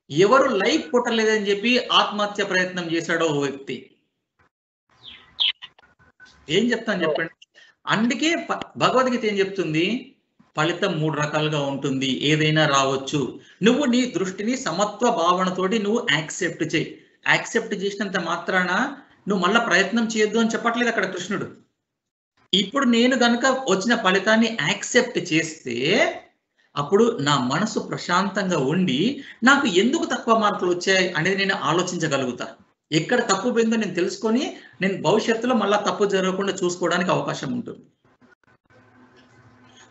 ఎవరు లైక్ కొట్టలేదని చెప్పి ఆత్మహత్య ప్రయత్నం చేశాడో ఓ వ్యక్తి. ఏం చెప్తాను చెప్పండి. అందుకే భగవద్గీత ఏం చెప్తుంది, ఫలితం 3 రకాలుగా ఉంటుంది, ఏదైనా రావచ్చు. నువ్వు నీ దృష్టిని సమత్వ భావనతోటి నువ్వు యాక్సెప్ట్ చేయి. యాక్సెప్ట్ చేసినంత మాత్రాన నువ్వు మళ్ళా ప్రయత్నం చేయొద్దు అని చెప్పట్లేదు అక్కడ కృష్ణుడు. ఇప్పుడు నేను గనుక వచ్చిన ఫలితాన్ని యాక్సెప్ట్ చేస్తే అప్పుడు నా మనసు ప్రశాంతంగా ఉండి నాకు ఎందుకు తక్కువ మార్కులు వచ్చాయి అనేది నేను ఆలోచించగలుగుతా. ఎక్కడ తప్పు పోయిందో నేను తెలుసుకొని నేను భవిష్యత్తులో మళ్ళా తప్పు జరగకుండా చూసుకోవడానికి అవకాశం ఉంటుంది.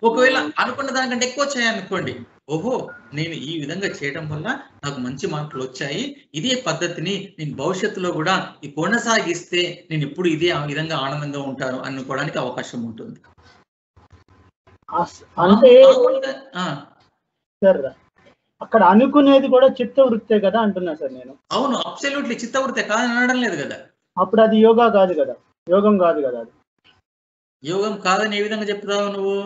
ఒకవేళ అనుకున్న దానికంటే ఎక్కువ వచ్చాయనుకోండి, ఓహో నేను ఈ విధంగా చేయడం వల్ల నాకు మంచి మార్కులు వచ్చాయి, ఇదే పద్ధతిని నేను భవిష్యత్తులో కూడా కొనసాగిస్తే నేను ఎప్పుడు ఇదే ఆ విధంగా ఆనందంగా ఉంటాను అనుకోవడానికి అవకాశం ఉంటుంది. అంటే సార్ అక్కడ అనుకునేది కూడా చిత్తవృత్తే కదా అంటున్నా సార్ నేను. అవును, అబ్సల్యూట్లీ చిత్తవృత్తే కాదని అనడం లేదు కదా. అప్పుడు అది యోగా కాదు కదా, యోగం కాదు కదా. అది యోగం కాదని ఏ విధంగా చెప్తావు నువ్వు?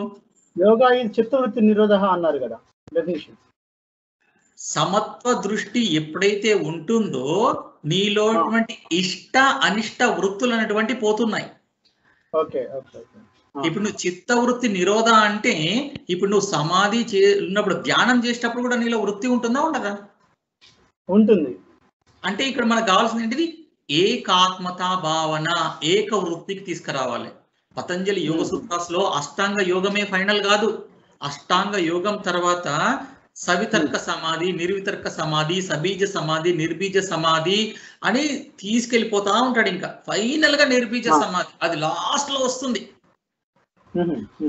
యోగా ఇది చిత్తవృత్తి నిరోధ అన్నారు కదా డెఫినేషన్. సమత్వ దృష్టి ఎప్పుడైతే ఉంటుందో నీలో ఇష్ట అనిష్ట వృత్తులు అనేటువంటి పోతున్నాయి. Okay okay. ఇప్పుడు నువ్వు చిత్తవృత్తి నిరోధ అంటే ఇప్పుడు నువ్వు సమాధి ఉన్నప్పుడు ధ్యానం చేసేటప్పుడు కూడా నీలో వృత్తి ఉంటుందా ఉండదా? ఉంటుంది. అంటే ఇక్కడ మనకు కావాల్సింది ఏంటిది, ఏకాత్మతా భావన, ఏక వృత్తికి తీసుకురావాలి. పతంజలి యోగ సూత్రాస్లో అష్టాంగ యోగమే ఫైనల్ కాదు. అష్టాంగ యోగం తర్వాత సవితర్క సమాధి, నిర్వితర్క సమాధి, సబీజ సమాధి, నిర్బీజ సమాధి అని తీసుకెళ్ళిపోతా ఉంటాడు. ఇంకా ఫైనల్ గా నిర్బీజ సమాధి అది లాస్ట్ లో వస్తుంది.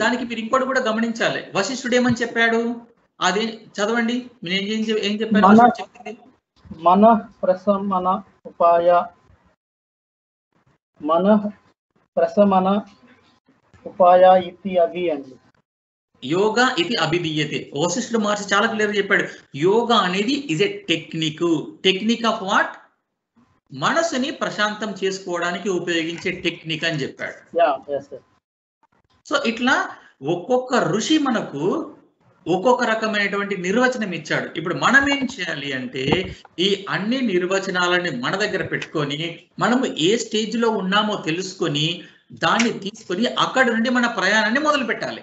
దానికి మీరు ఇంకోటి కూడా గమనించాలి. వశిష్ఠుడు ఏమని చెప్పాడు అది చదవండి. ఏం చెప్పాడు? మన ప్రశమన ఉపాయ, మన ప్రశమన ఉపాయ ఇది అభి అండి. యోగా ఇది అభిధీయతే. వశిష్ఠుడు మహర్షి చాలా క్లియర్ చెప్పాడు, యోగా అనేది is a technique of what, మనసుని ప్రశాంతం చేసుకోవడానికి ఉపయోగించే టెక్నిక్ అని చెప్పాడు. సో ఇట్లా ఒక్కొక్క ఋషి మనకు ఒక్కొక్క రకమైనటువంటి నిర్వచనం ఇచ్చాడు. ఇప్పుడు మనం ఏం చేయాలి అంటే ఈ అన్ని నిర్వచనాలని మన దగ్గర పెట్టుకొని మనము ఏ స్టేజ్ లో ఉన్నామో తెలుసుకొని దాన్ని తీసుకొని అక్కడి నుండి మన ప్రయాణాన్ని మొదలు పెట్టాలి.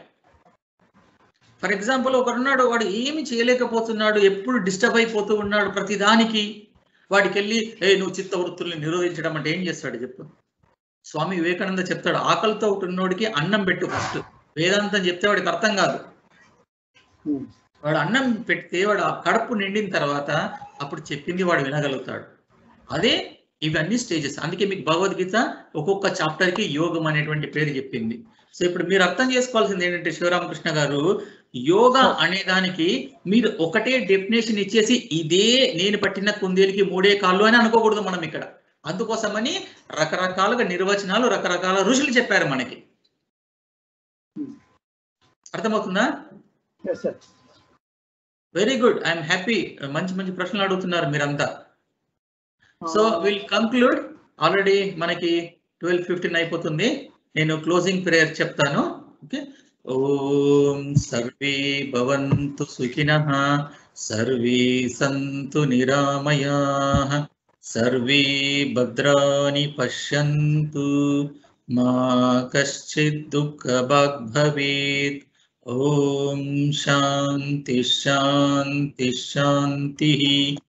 ఫర్ ఎగ్జాంపుల్ ఒకరున్నాడు, వాడు ఏమి చేయలేకపోతున్నాడు, ఎప్పుడు డిస్టర్బ్ అయిపోతూ ఉన్నాడు ప్రతిదానికి. వాడికి వెళ్ళి నువ్వు చిత్తవృత్తుల్ని నిరోధించడం అంటే ఏం చేస్తాడు చెప్పు? స్వామి వివేకానంద చెప్తాడు, ఆకలితో ఉన్నోడికి అన్నం పెట్టు ఫస్ట్. వేదాంతం చెప్తే వాడికి అర్థం కాదు. వాడు అన్నం పెడితే వాడు ఆ కడుపు నిండిన తర్వాత అప్పుడు చెప్పింది వాడు వినగలుగుతాడు. అదే ఇవన్నీ స్టేజెస్. అందుకే మీకు భగవద్గీత ఒక్కొక్క చాప్టర్ కి యోగం అనేటువంటి పేరు చెప్పింది. సో ఇప్పుడు మీరు అర్థం చేసుకోవాల్సింది ఏంటంటే శివరామకృష్ణ గారు, యోగా అనే దానికి మీరు ఒకటే డెఫినేషన్ ఇచ్చేసి ఇదే నేను పట్టిన కుందేలుకి 3 కాళ్ళు అని అనుకోకూడదు మనం ఇక్కడ. అందుకోసమని రకరకాలుగా నిర్వచనాలు రకరకాల ఋషులు చెప్పారు మనకి. అర్థమవుతుందా? Very good, I'm happy. మంచి మంచి ప్రశ్నలు అడుగుతున్నారు మీరంతా. So will conclude. ఆల్రెడీ మనకి 12:15 అయిపోతుంది. నేను క్లోజింగ్ ప్రేయర్ చెప్తాను. ఓకే. ఓం సర్వే భవంతు సుఖినః, సర్వే సంతు నిరామయాః, సర్వే భద్రాని పశ్యంతు, మా కశ్చిద్ దుఃఖభాగ్ భవేత్. ఓం శాంతి శాంతి శాంతి.